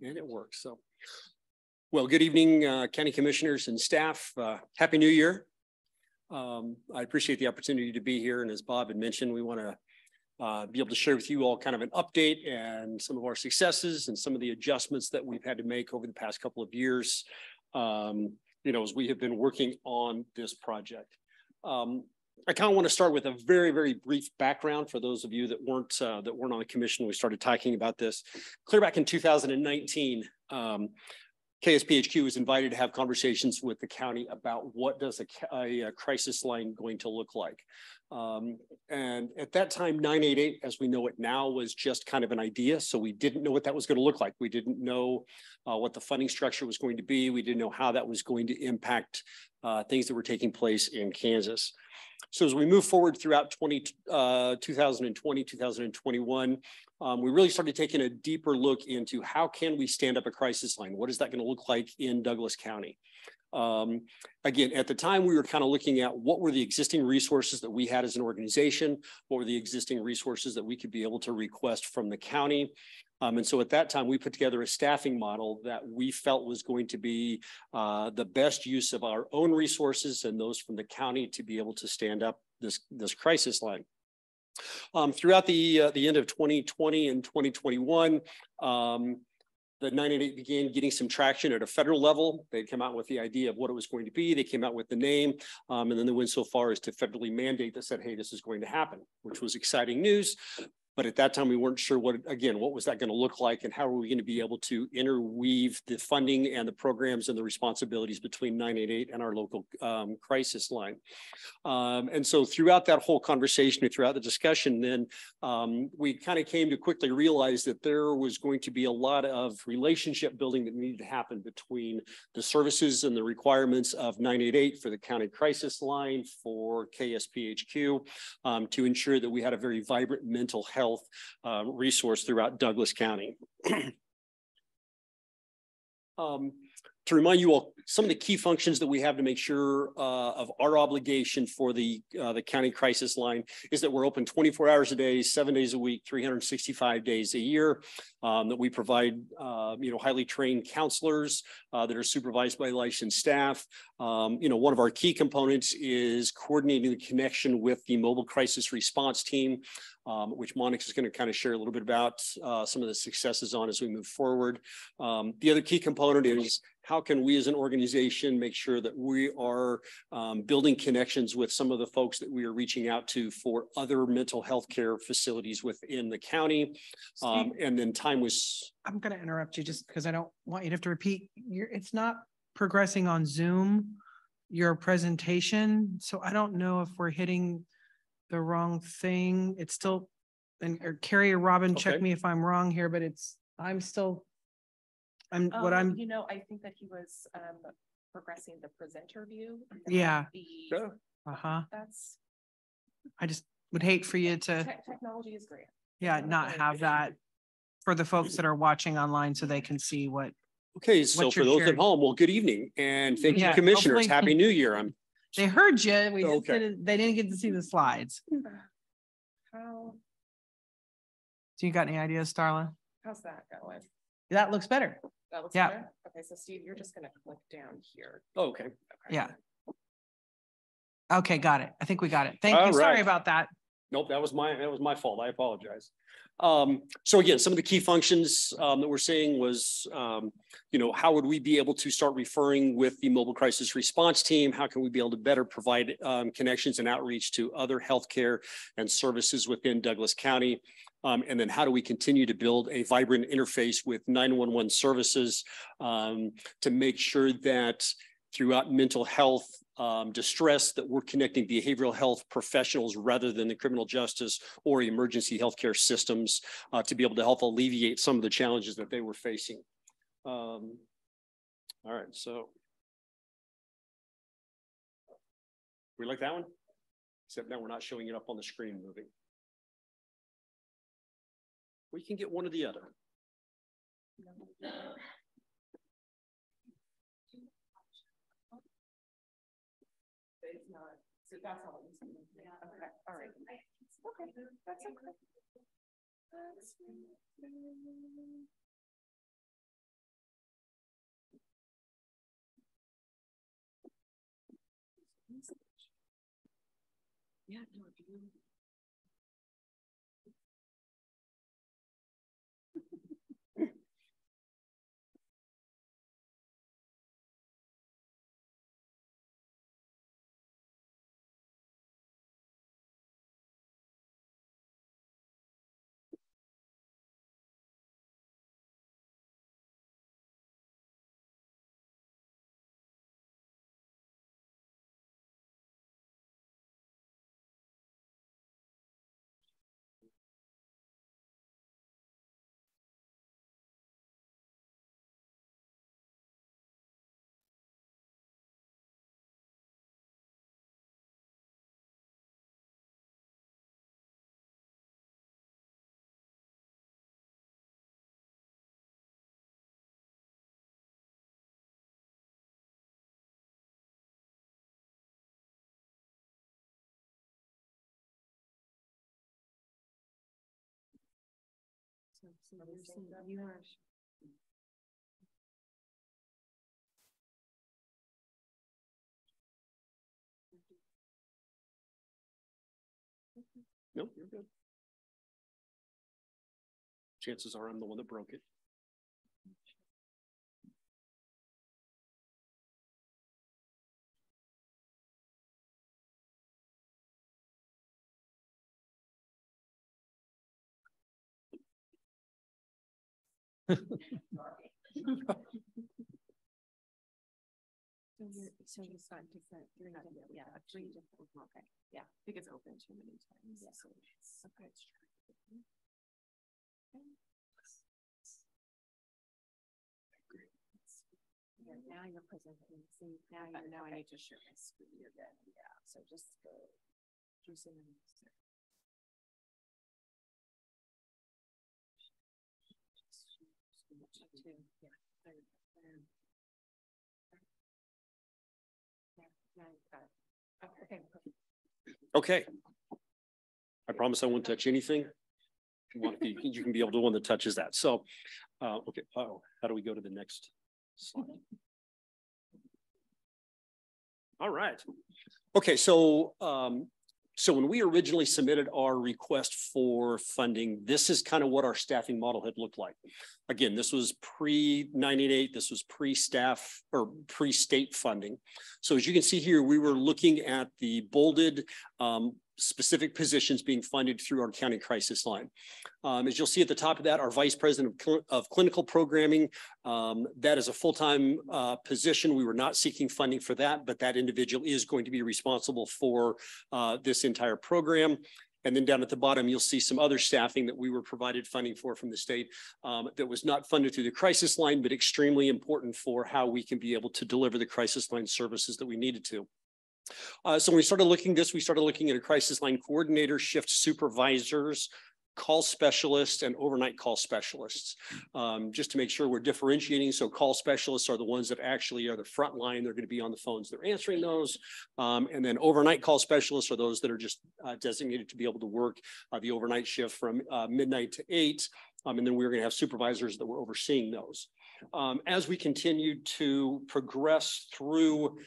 And it works. So, well, good evening, County Commissioners and staff. Happy New Year. I appreciate the opportunity to be here. And as Bob had mentioned, we want to be able to share with you all kind of an update and some of our successes and some of the adjustments that we've had to make over the past couple of years, as we have been working on this project. I kind of want to start with a very, very brief background for those of you that weren't on the commission when we started talking about this. Clear back in 2019, KSPHQ was invited to have conversations with the county about what does a crisis line going to look like. And at that time, 988, as we know it now, was just kind of an idea. So we didn't know what that was going to look like. We didn't know what the funding structure was going to be. We didn't know how that was going to impact things that were taking place in Kansas. So as we move forward throughout 2020, 2021, we really started taking a deeper look into how can we stand up a crisis line? What is that going to look like in Douglas County? Again, at the time, we were kind of looking at what were the existing resources that we had as an organization, what were the existing resources that we could be able to request from the county. And so at that time, we put together a staffing model that we felt was going to be the best use of our own resources and those from the county to be able to stand up this crisis line. Throughout the end of 2020 and 2021, the 988 began getting some traction at a federal level. They'd come out with the idea of what it was going to be. They came out with the name, and then they went so far as to federally mandate that said, hey, this is going to happen, which was exciting news. But at that time, we weren't sure what was that going to look like and how are we going to be able to interweave the funding and the programs and the responsibilities between 988 and our local crisis line. And so throughout that whole conversation and throughout the discussion, then we kind of came to quickly realize that there was going to be a lot of relationship building that needed to happen between the services and the requirements of 988 for the county crisis line, for KSPHQ, to ensure that we had a very vibrant mental health resource throughout Douglas County. To remind you all some of the key functions that we have to make sure of our obligation for the county crisis line is that we're open 24 hours a day, 7 days a week, 365 days a year, that we provide highly trained counselors that are supervised by licensed staff. One of our key components is coordinating the connection with the mobile crisis response team, which Monix is going to kind of share a little bit about some of the successes on as we move forward. The other key component is how can we as an organization make sure that we are building connections with some of the folks that we are reaching out to for other mental health care facilities within the county. And then time was... I'm going to interrupt you just because I don't want you to have to repeat. It's not progressing on Zoom, your presentation. So I don't know if we're hitting the wrong thing. It's still, or Carrie or Robin, check me if I'm wrong here, but I think that he was progressing the presenter view. Yeah. That's. I just would hate for you to. Technology is great. Yeah, not have that for the folks that are watching online so they can see what. Okay, so for those at home, well, good evening and thank you, commissioners. Happy New Year. They heard you. They didn't get to see the slides. How? So you got any ideas, Starla? How's that going? That looks better. That looks better? Okay, so Steve, you're just gonna click down here. Okay. Yeah. Okay, got it. I think we got it. Thank you. Sorry about that. Nope, that was my fault. I apologize. So again, some of the key functions that we're seeing was, how would we be able to start referring with the mobile crisis response team? How can we be able to better provide connections and outreach to other healthcare and services within Douglas County? And then how do we continue to build a vibrant interface with 911 services to make sure that throughout mental health distress that we're connecting behavioral health professionals rather than the criminal justice or emergency healthcare systems to be able to help alleviate some of the challenges that they were facing. All right, so. We like that one? Except now we're not showing it up on the screen moving. We can get one or the other. It's not, so that's all it was. Yeah. Okay, all right. Okay, that's okay. Yeah, no, you are. Nope, you're good. Chances are I'm the one that broke it. So it's not different. You're not, yeah, 3 different. Okay, yeah, I think it's open too many times. Yeah. So okay. Now you're presenting. See, now I need to share my screen again. Yeah. So just go. Okay. I promise I won't touch anything. You can be able to one that touches that. So, okay. Oh, how do we go to the next slide? All right. Okay. So, so when we originally submitted our request for funding, this is kind of what our staffing model had looked like. Again, this was pre-988, this was pre-staff or pre-state funding. So as you can see here, we were looking at the bolded specific positions being funded through our county crisis line. As you'll see at the top of that, our vice president of clinical programming, that is a full-time position. We were not seeking funding for that, but that individual is going to be responsible for this entire program. And then down at the bottom, you'll see some other staffing that we were provided funding for from the state that was not funded through the crisis line, but extremely important for how we can be able to deliver the crisis line services that we needed to. So when we started looking at this, we started looking at a crisis line coordinator, shift supervisors, call specialists, and overnight call specialists, just to make sure we're differentiating. So call specialists are the ones that actually are the front line. They're going to be on the phones. They're answering those. And then overnight call specialists are those that are just designated to be able to work the overnight shift from midnight to 8. And then we're going to have supervisors that were overseeing those. As we continued to progress through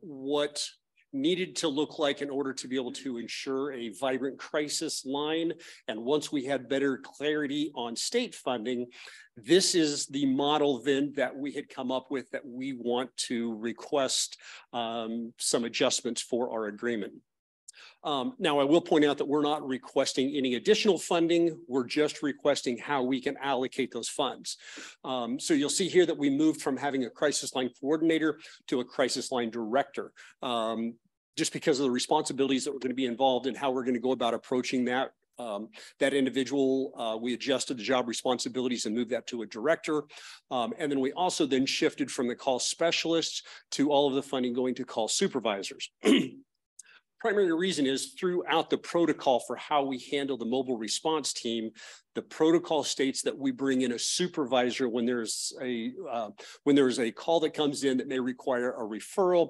what needed to look like in order to be able to ensure a vibrant crisis line. And once we had better clarity on state funding, this is the model then that we had come up with that we want to request some adjustments for our agreement. Now, I will point out that we're not requesting any additional funding. We're just requesting how we can allocate those funds. So you'll see here that we moved from having a crisis line coordinator to a crisis line director, just because of the responsibilities that were going to be involved and how we're going to go about approaching that. That individual, we adjusted the job responsibilities and moved that to a director. And then we also then shifted from the call specialists to all of the funding going to call supervisors. Primary reason is throughout the protocol for how we handle the mobile response team, the protocol states that we bring in a supervisor when there's a call that comes in that may require a referral.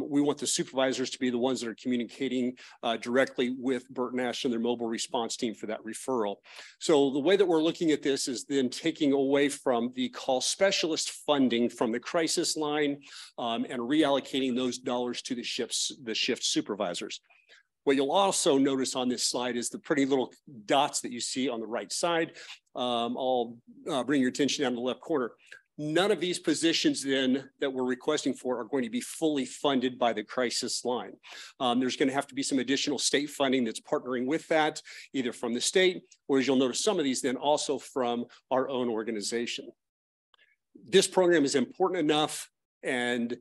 We want the supervisors to be the ones that are communicating directly with Burton Nash and their mobile response team for that referral. So the way that we're looking at this is then taking away from the call specialist funding from the crisis line and reallocating those dollars to the shift supervisors. What you'll also notice on this slide is the pretty little dots that you see on the right side. I'll bring your attention down to the left corner. None of these positions then that we're requesting for are going to be fully funded by the crisis line. There's going to have to be some additional state funding that's partnering with that, either from the state, or as you'll notice, some of these then also from our own organization. This program is important enough and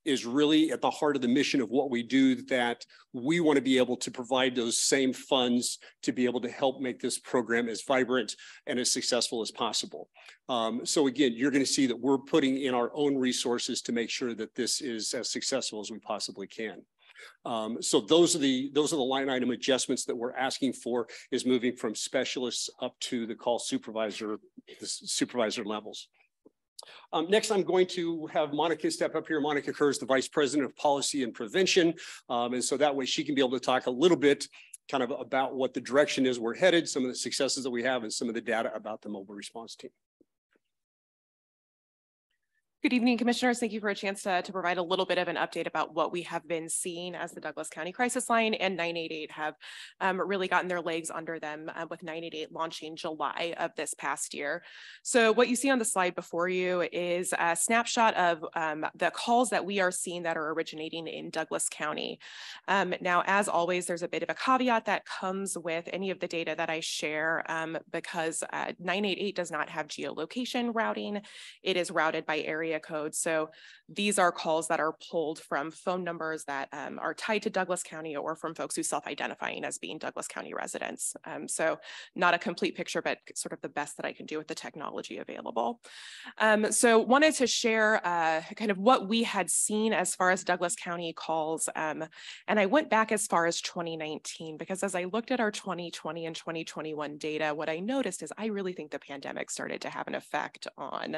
is really at the heart of the mission of what we do, that we want to be able to provide those same funds to be able to help make this program as vibrant and as successful as possible. So again, you're going to see that we're putting in our own resources to make sure that this is as successful as we possibly can. So those are the line item adjustments that we're asking for, is moving from specialists up to the call supervisor, the supervisor levels. Next, I'm going to have Monica step up here. Monica Kerr is the Vice President of Policy and Prevention. And so that way she can be able to talk a little bit kind of about what the direction is we're headed, some of the successes that we have, and some of the data about the mobile response team. Good evening, Commissioners. Thank you for a chance to provide a little bit of an update about what we have been seeing as the Douglas County Crisis Line and 988 have really gotten their legs under them with 988 launching July of this past year. So what you see on the slide before you is a snapshot of the calls that we are seeing that are originating in Douglas County. Now, as always, there's a bit of a caveat that comes with any of the data that I share because 988 does not have geolocation routing. It is routed by area code. So these are calls that are pulled from phone numbers that are tied to Douglas County or from folks who self-identifying as being Douglas County residents. So not a complete picture, but sort of the best that I can do with the technology available. So wanted to share kind of what we had seen as far as Douglas County calls. And I went back as far as 2019, because as I looked at our 2020 and 2021 data, what I noticed is I really think the pandemic started to have an effect on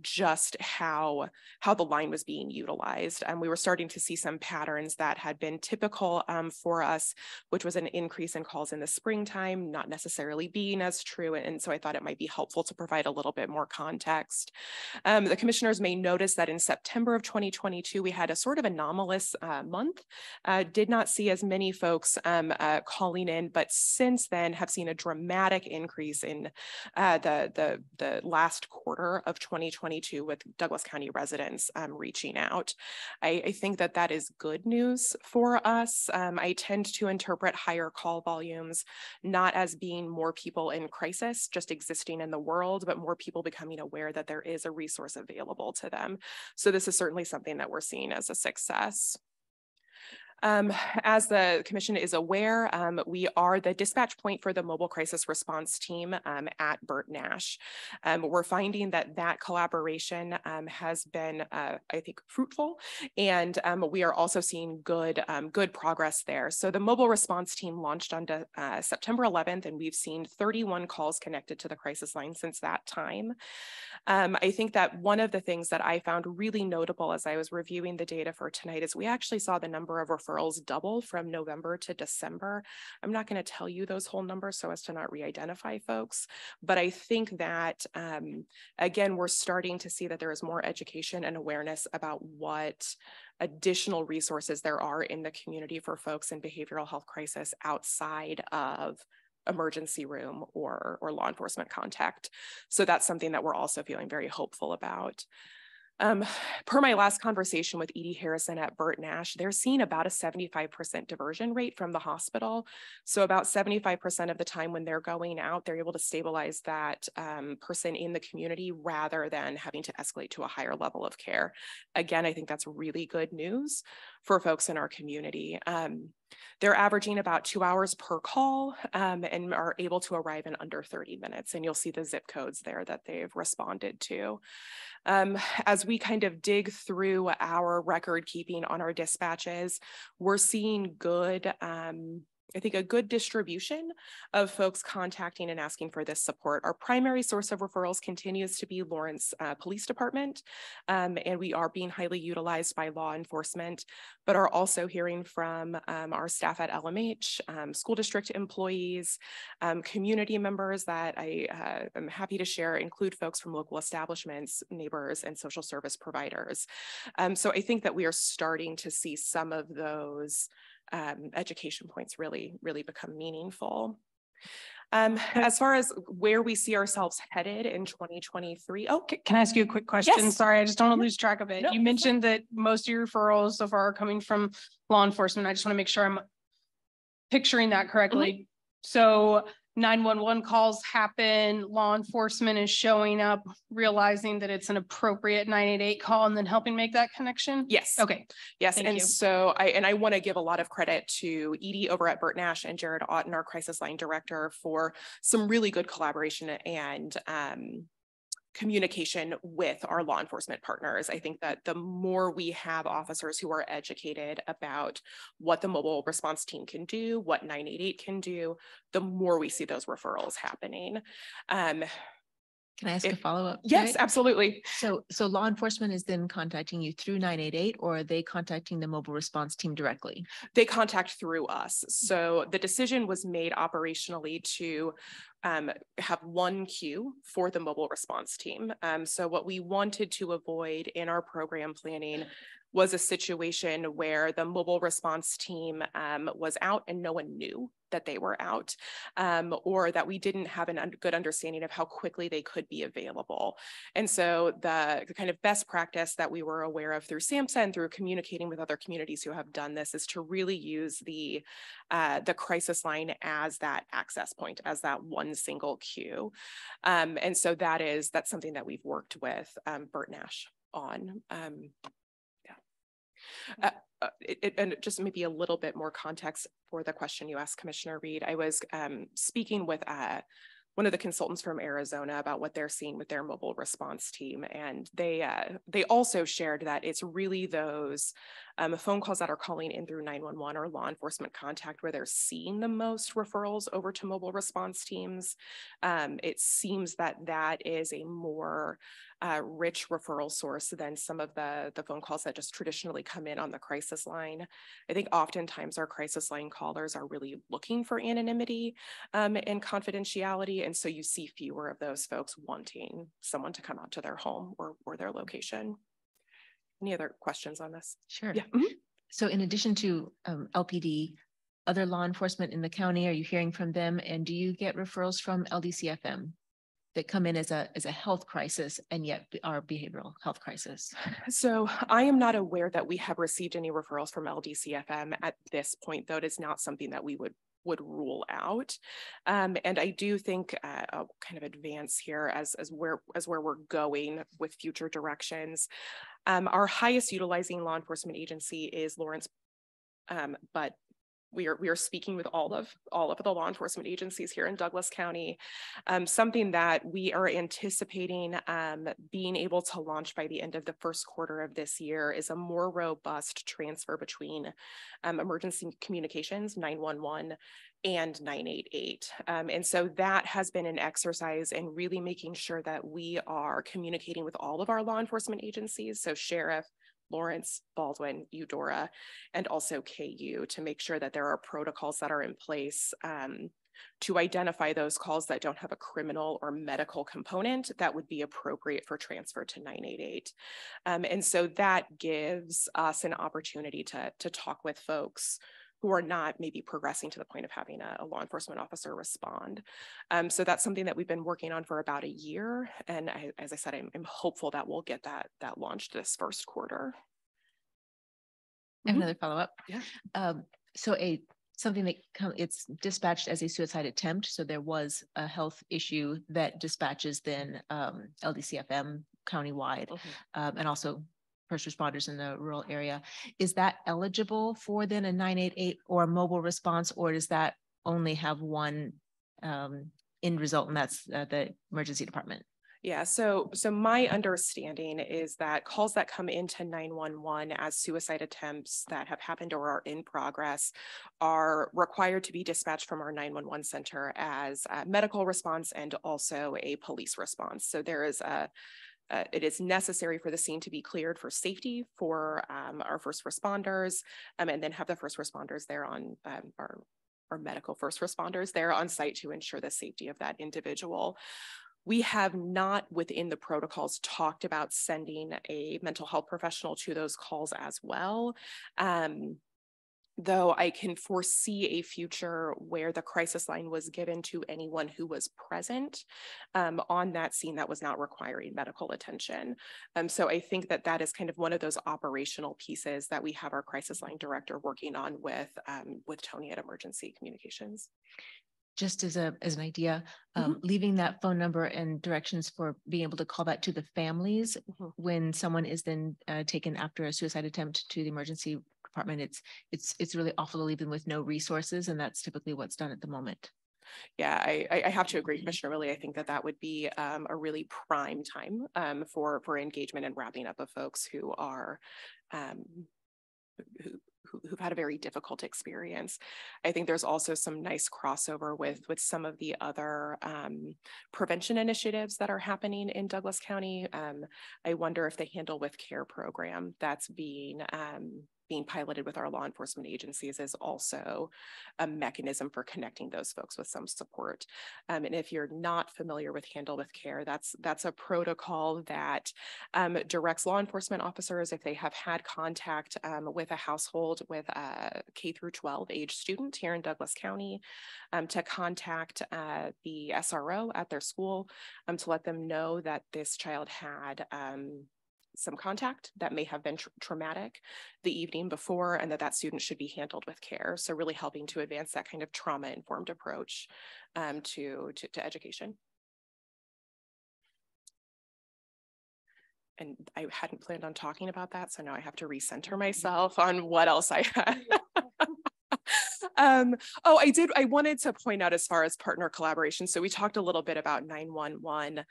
just just how the line was being utilized. And we were starting to see some patterns that had been typical for us, which was an increase in calls in the springtime, not necessarily being as true. And so I thought it might be helpful to provide a little bit more context. The commissioners may notice that in September of 2022, we had a sort of anomalous month, did not see as many folks calling in, but since then have seen a dramatic increase in the last quarter of 2022 with Douglas County residents reaching out. I think that that is good news for us. I tend to interpret higher call volumes not as being more people in crisis just existing in the world, but more people becoming aware that there is a resource available to them. So this is certainly something that we're seeing as a success. As the commission is aware, we are the dispatch point for the mobile crisis response team at Burt Nash. We're finding that that collaboration has been, I think, fruitful, and we are also seeing good progress there. So the mobile response team launched on September 11th, and we've seen 31 calls connected to the crisis line since that time. I think that one of the things that I found really notable as I was reviewing the data for tonight is we actually saw the number of referrals double from November to December. I'm not going to tell you those whole numbers so as to not re-identify folks, but I think that, again, we're starting to see that there is more education and awareness about what additional resources there are in the community for folks in behavioral health crisis outside of emergency room or law enforcement contact. So that's something that we're also feeling very hopeful about. Per my last conversation with Edie Harrison at Burt Nash, they're seeing about a 75% diversion rate from the hospital. So about 75% of the time when they're going out, they're able to stabilize that person in the community rather than having to escalate to a higher level of care. Again, I think that's really good news for folks in our community. They're averaging about 2 hours per call and are able to arrive in under 30 minutes. And you'll see the zip codes there that they've responded to. As we kind of dig through our record keeping on our dispatches, we're seeing good, I think a good distribution of folks contacting and asking for this support. Our primary source of referrals continues to be Lawrence Police Department, and we are being highly utilized by law enforcement, but are also hearing from our staff at LMH, school district employees, community members that I am happy to share include folks from local establishments, neighbors, and social service providers. So I think that we are starting to see some of those education points really become meaningful. As far as where we see ourselves headed in 2023. Oh, can I ask you a quick question? Yes. Sorry, I just don't want to lose track of it. No, you mentioned that most of your referrals so far are coming from law enforcement. I just want to make sure I'm picturing that correctly. So 911 calls happen, law enforcement is showing up, realizing that it's an appropriate 988 call and then helping make that connection? Yes. Okay. Yes. Thank and you. so I want to give a lot of credit to Edie over at Burt Nash and Jared Otten, our crisis line director, for some really good collaboration and communication with our law enforcement partners. I think that the more we have officers who are educated about what the mobile response team can do, what 988 can do, the more we see those referrals happening. Can I ask a follow-up? Yes, absolutely. So law enforcement is then contacting you through 988, or are they contacting the mobile response team directly? They contact through us. So the decision was made operationally to have one queue for the mobile response team. So what we wanted to avoid in our program planning was a situation where the mobile response team was out and no one knew that they were out, or that we didn't have a good understanding of how quickly they could be available. And so the kind of best practice that we were aware of through SAMHSA and through communicating with other communities who have done this is to really use the crisis line as that access point, as that one single queue. And so that's something that we've worked with Burt Nash on. And just maybe a little bit more context for the question you asked, Commissioner Reed. I was speaking with one of the consultants from Arizona about what they're seeing with their mobile response team. And they also shared that it's really those phone calls that are calling in through 911 or law enforcement contact where they're seeing the most referrals over to mobile response teams. It seems that is a more rich referral source than some of the phone calls that just traditionally come in on the crisis line. I think oftentimes our crisis line callers are really looking for anonymity and confidentiality. And so you see fewer of those folks wanting someone to come out to their home or their location. Any other questions on this? Sure. Yeah. So in addition to LPD, other law enforcement in the county, are you hearing from them? And do you get referrals from LDCFM that come in as a health crisis and yet are behavioral health crisis? So I am not aware that we have received any referrals from LDCFM at this point, though it is not something that we would rule out. And I do think I'll kind of advance here as where we're going with future directions. Our highest utilizing law enforcement agency is Lawrence, but we are speaking with all of the law enforcement agencies here in Douglas County. Something that we are anticipating being able to launch by the end of the first quarter of this year is a more robust transfer between emergency communications, 911 and 988. And so that has been an exercise in really making sure that we are communicating with all of our law enforcement agencies, so Sheriff, Lawrence, Baldwin, Eudora, and also KU, to make sure that there are protocols that are in place to identify those calls that don't have a criminal or medical component that would be appropriate for transfer to 988. And so that gives us an opportunity to talk with folks who are not maybe progressing to the point of having a law enforcement officer respond. So that's something that we've been working on for about a year. And as I said, I'm hopeful that we'll get that launched this first quarter. I have another follow-up. Yeah. So something that it's dispatched as a suicide attempt. So there was a health issue that dispatches then LDCFM countywide, and also first responders in the rural area. Is that eligible for then a 988 or a mobile response, or does that only have one end result, and that's the emergency department? Yeah, so my understanding is that calls that come into 911 as suicide attempts that have happened or are in progress are required to be dispatched from our 911 center as a medical response and also a police response. So there is it is necessary for the scene to be cleared for safety for our first responders, and then have the first responders there on our medical first responders there on site to ensure the safety of that individual. We have not within the protocols talked about sending a mental health professional to those calls as well. Though I can foresee a future where the crisis line was given to anyone who was present on that scene that was not requiring medical attention. So I think that is kind of one of those operational pieces that we have our crisis line director working on with Tony at Emergency Communications. Just as an idea, leaving that phone number and directions for being able to call that to the families when someone is then taken after a suicide attempt to the emergency department. It's really awful to leave them with no resources, and that's typically what's done at the moment. Yeah, I have to agree, Commissioner Willie. I think that would be a really prime time for engagement and wrapping up of folks who are who've had a very difficult experience. I think there's also some nice crossover with some of the other prevention initiatives that are happening in Douglas County. I wonder if the Handle with Care program that's being piloted with our law enforcement agencies is also a mechanism for connecting those folks with some support. And if you're not familiar with Handle with Care, that's a protocol that directs law enforcement officers, if they have had contact with a household with a K through 12 age student here in Douglas County, to contact the SRO at their school to let them know that this child had some contact that may have been traumatic the evening before, and that student should be handled with care. So really helping to advance that kind of trauma-informed approach to education. And I hadn't planned on talking about that, so now I have to recenter myself on what else I had. Oh, I wanted to point out as far as partner collaboration. So we talked a little bit about 911.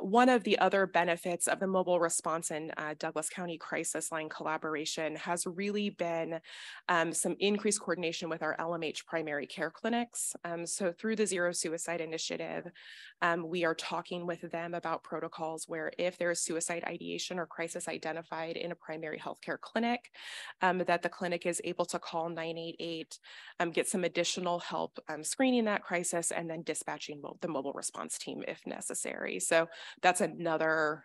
One of the other benefits of the mobile response and Douglas County crisis line collaboration has really been some increased coordination with our LMH primary care clinics. So through the Zero Suicide Initiative, we are talking with them about protocols where if there is suicide ideation or crisis identified in a primary healthcare clinic, that the clinic is able to call 988, get some additional help screening that crisis, and then dispatching the mobile response team if necessary. So that's another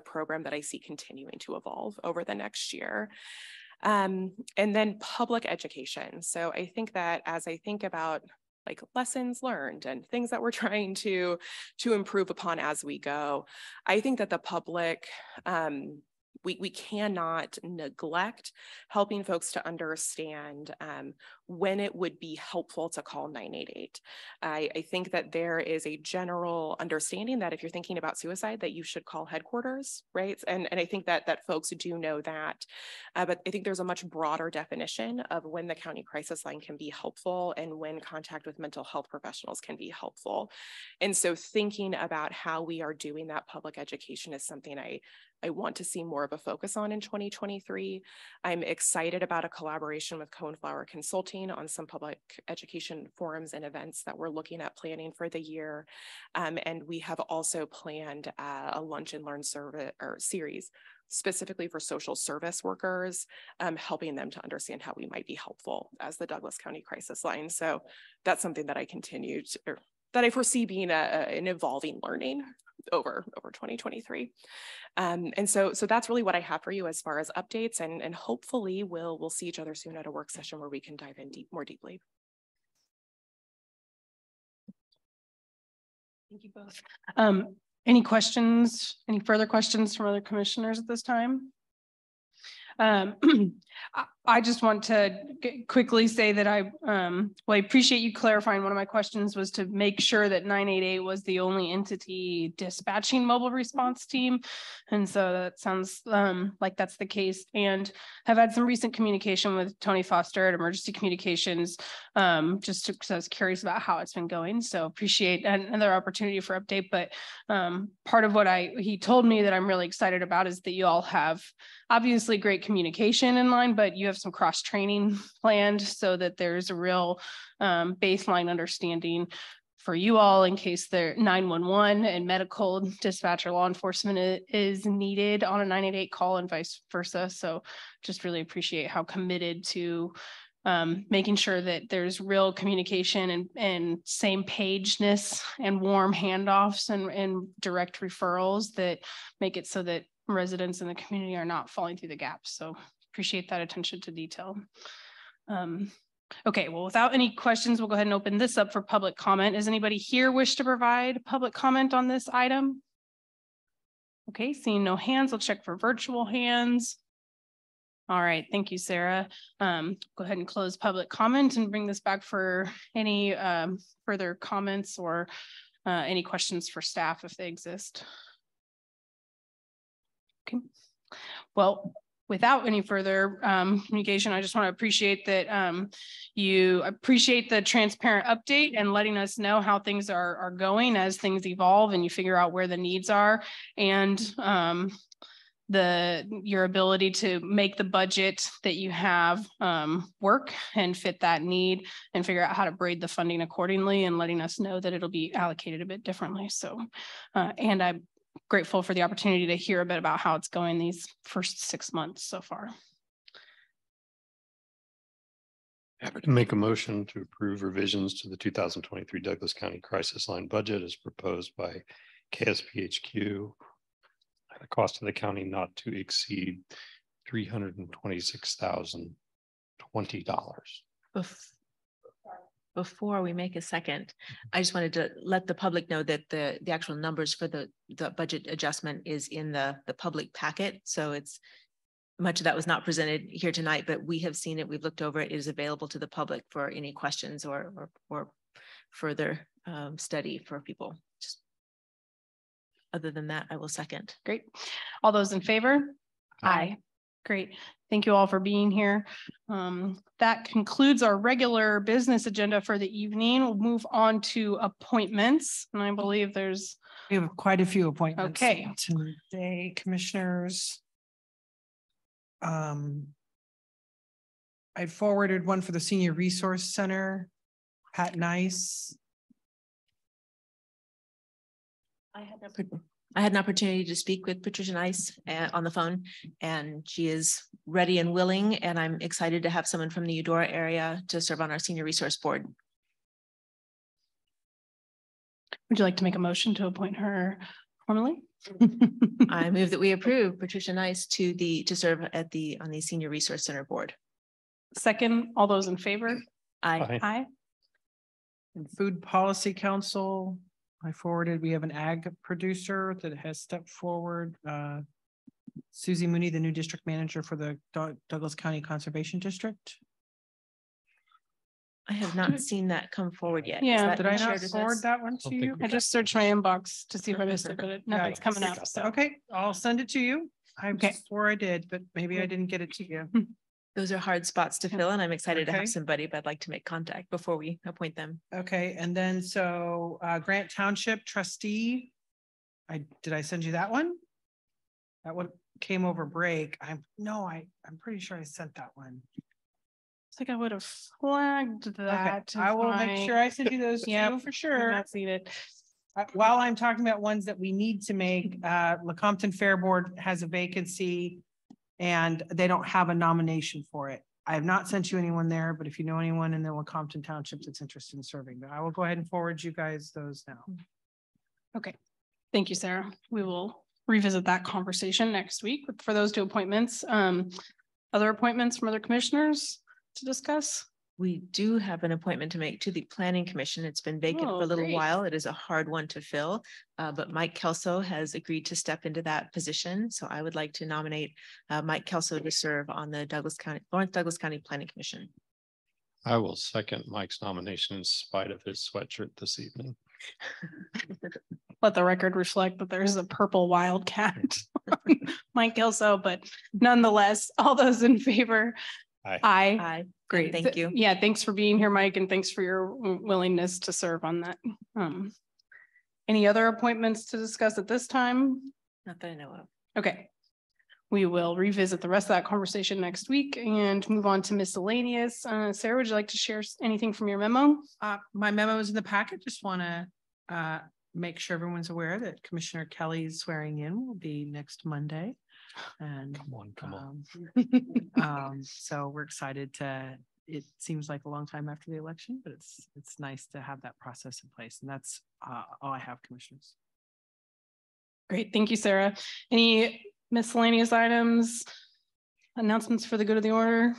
program that I see continuing to evolve over the next year. And then public education. So I think that as I think about like lessons learned and things that we're trying to improve upon as we go, I think that the public, we cannot neglect helping folks to understand when it would be helpful to call 988. I think that there is a general understanding that if you're thinking about suicide, that you should call headquarters, right? And I think that folks do know that, but I think there's a much broader definition of when the county crisis line can be helpful and when contact with mental health professionals can be helpful. And so thinking about how we are doing that public education is something I want to see more of a focus on in 2023. I'm excited about a collaboration with Coneflower Consulting on some public education forums and events that we're looking at planning for the year. And we have also planned a lunch and learn series specifically for social service workers, helping them to understand how we might be helpful as the Douglas County crisis line. So that's something that that I foresee being an evolving learning over 2023. And so that's really what I have for you as far as updates, and hopefully we'll see each other soon at a work session where we can dive in more deeply. Thank you both. Any questions, any further questions from other commissioners at this time? I just want to quickly say that I appreciate you clarifying. One of my questions was to make sure that 988 was the only entity dispatching mobile response team. And so that sounds like that's the case, and have had some recent communication with Tony Foster at Emergency Communications, just because I was curious about how it's been going. So appreciate another opportunity for update. But part of what he told me that I'm really excited about is that you all have obviously great communication in line, but you have some cross training planned so that there's a real baseline understanding for you all in case their 911 and medical dispatch or law enforcement is needed on a 988 call and vice versa. So just really appreciate how committed to making sure that there's real communication and same pageness and warm handoffs and direct referrals that make it so that residents in the community are not falling through the gaps. So appreciate that attention to detail. Okay, well, without any questions, we'll go ahead and open this up for public comment. Does anybody here wish to provide public comment on this item? Okay, seeing no hands, I'll check for virtual hands. All right, thank you, Sarah. Go ahead and close public comment and bring this back for any further comments or any questions for staff if they exist. Okay, well, without any further communication, I just want to appreciate that you appreciate the transparent update and letting us know how things are going as things evolve and you figure out where the needs are, and your ability to make the budget that you have work and fit that need and figure out how to braid the funding accordingly, and letting us know that it'll be allocated a bit differently. So, and I'm grateful for the opportunity to hear a bit about how it's going these first 6 months so far. Happy to make a motion to approve revisions to the 2023 Douglas County Crisis Line budget as proposed by KSPHQ at a cost to the county not to exceed $326,020. Before we make a second, I just wanted to let the public know that the actual numbers for the budget adjustment is in the public packet. So it's much of that was not presented here tonight, but we have seen it. We've looked over it. It is available to the public for any questions or further study for people. Just other than that, I will second. Great. All those in favor? Aye. Great. Thank you all for being here. That concludes our regular business agenda for the evening. We'll move on to appointments. And I believe we have quite a few appointments. Okay. Today, commissioners. I forwarded one for the Senior Resource Center, Pat Nice. I had an opportunity to speak with Patricia Nice on the phone, and she is ready and willing, and I'm excited to have someone from the Eudora area to serve on our Senior Resource Board. Would you like to make a motion to appoint her formally? I move that we approve Patricia Nice to serve on the Senior Resource Center Board. Second, all those in favor? Aye. Aye. And Food Policy Council, I forwarded, we have an ag producer that has stepped forward. Susie Mooney, the new district manager for the Douglas County Conservation District. I have not seen that come forward yet. Yeah, Did I not forward that one to you? I just searched my inbox to see if I missed it, but nothing's coming up. So Okay, I'll send it to you. I swore I did, but maybe I didn't get it to you. Those are hard spots to fill, and I'm excited to Okay. have somebody, but I'd like to make contact before we appoint them. Okay, and then so Grant Township trustee. Did I send you that one? That one came over break. I'm pretty sure I sent that one. it's like I would have flagged that. Okay, I will make sure I send you those two for sure. That's needed. While I'm talking about ones that we need to make, Lecompton Fair Board has a vacancy and they don't have a nomination for it. I have not sent you anyone there, but if you know anyone in the Lecompton Township that's interested in serving, but I will go ahead and forward you guys those now. Okay. Thank you, Sarah. We will revisit that conversation next week for those two appointments. Other appointments from other commissioners to discuss? We do have an appointment to make to the Planning Commission. It's been vacant for a little great. while. It is a hard one to fill, but Mike Kelso has agreed to step into that position. So I would like to nominate Mike Kelso to serve on the Lawrence Douglas County Planning Commission. I will second Mike's nomination in spite of his sweatshirt this evening. Let the record reflect that there's a purple wildcat, Mike Kelso, but nonetheless, all those in favor? Aye. Aye. Aye. Great. Thank you. Yeah, thanks for being here, Mike, and thanks for your willingness to serve on that. Any other appointments to discuss at this time? Not that I know of. Okay. We will revisit the rest of that conversation next week and move on to miscellaneous. Sarah, would you like to share anything from your memo? My memo is in the packet. Just want to make sure everyone's aware that Commissioner Kelly's swearing in will be next Monday. And Come on. So we're excited it seems like a long time after the election, but it's nice to have that process in place. And that's all I have, commissioners. Great. Thank you, Sarah. Any miscellaneous items, announcements for the good of the order?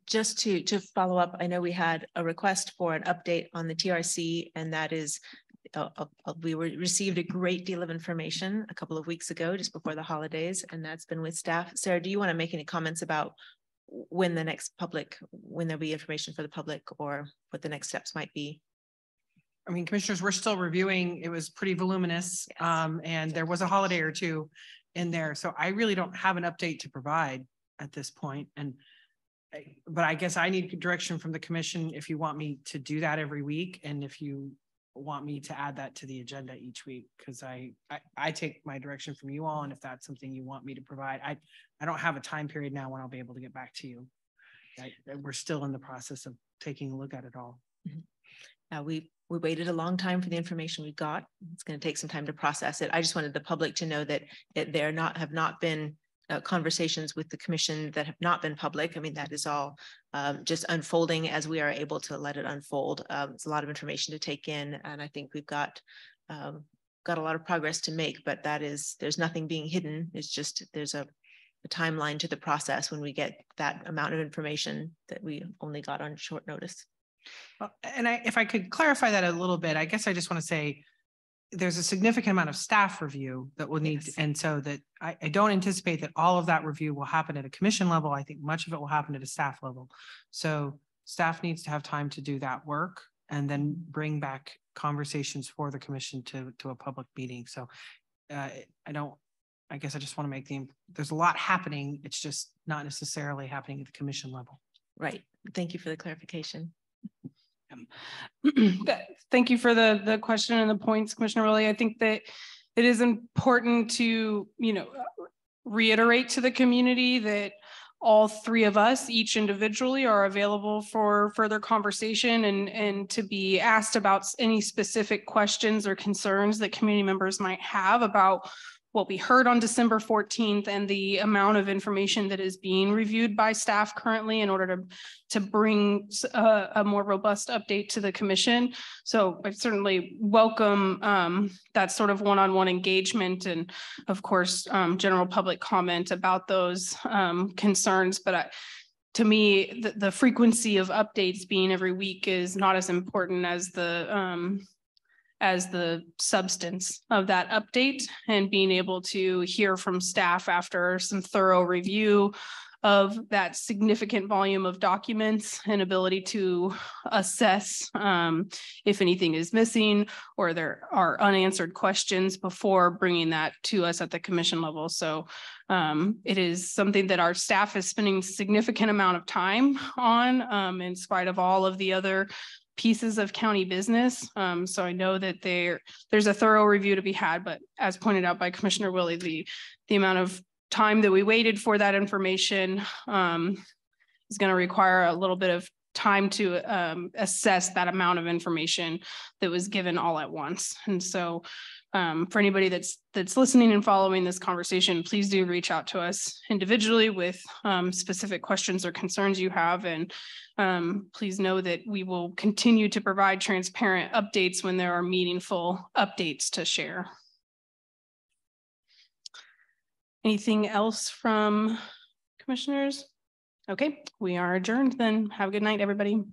Just to follow up, I know we had a request for an update on the TRC, and that is we received a great deal of information a couple of weeks ago, just before the holidays, and that's been with staff. Sarah, do you want to make any comments about when there'll be information for the public, or what the next steps might be? I mean, commissioners, we're still reviewing. It was pretty voluminous, Yes. And there was a holiday or two in there. So I really don't have an update to provide at this point. But I guess I need direction from the commission if you want me to do that every week, and if you want me to add that to the agenda each week, because I take my direction from you all, and if that's something you want me to provide, I don't have a time period now when I'll be able to get back to you. We're still in the process of taking a look at it all. We waited a long time for the information we got. It's going to take some time to process it. I just wanted the public to know that there have not been conversations with the commission that have not been public. I mean, that is all just unfolding as we are able to let it unfold. It's a lot of information to take in, and I think we've got a lot of progress to make, but there's nothing being hidden. It's just there's a timeline to the process when we get that amount of information that we only got on short notice. And if I could clarify that a little bit, I guess I just want to say there's a significant amount of staff review that will need, and so that I don't anticipate that all of that review will happen at a commission level. I think much of it will happen at a staff level. So staff needs to have time to do that work and then bring back conversations for the commission to a public meeting. So I don't I guess I just want to make there's a lot happening. It's just not necessarily happening at the commission level. Right. Thank you for the clarification. Thank you for the question and the points, Commissioner Willie. I think that it is important to, reiterate to the community that all three of us, each individually, are available for further conversation and to be asked about any specific questions or concerns that community members might have about what we heard on December 14th and the amount of information that is being reviewed by staff currently in order to bring a more robust update to the commission. So I certainly welcome that sort of one-on-one engagement and of course, general public comment about those concerns. But to me, the frequency of updates being every week is not as important as the substance of that update, and being able to hear from staff after some thorough review of that significant volume of documents and ability to assess if anything is missing or there are unanswered questions before bringing that to us at the commission level. So it is something that our staff is spending a significant amount of time on in spite of all of the other pieces of county business. So I know that there's a thorough review to be had, but as pointed out by Commissioner Willie, the amount of time that we waited for that information is going to require a little bit of time to assess that amount of information that was given all at once. And so for anybody that's listening and following this conversation, please do reach out to us individually with specific questions or concerns you have. And please know that we will continue to provide transparent updates when there are meaningful updates to share. Anything else from commissioners? Okay, we are adjourned then. Have a good night, everybody.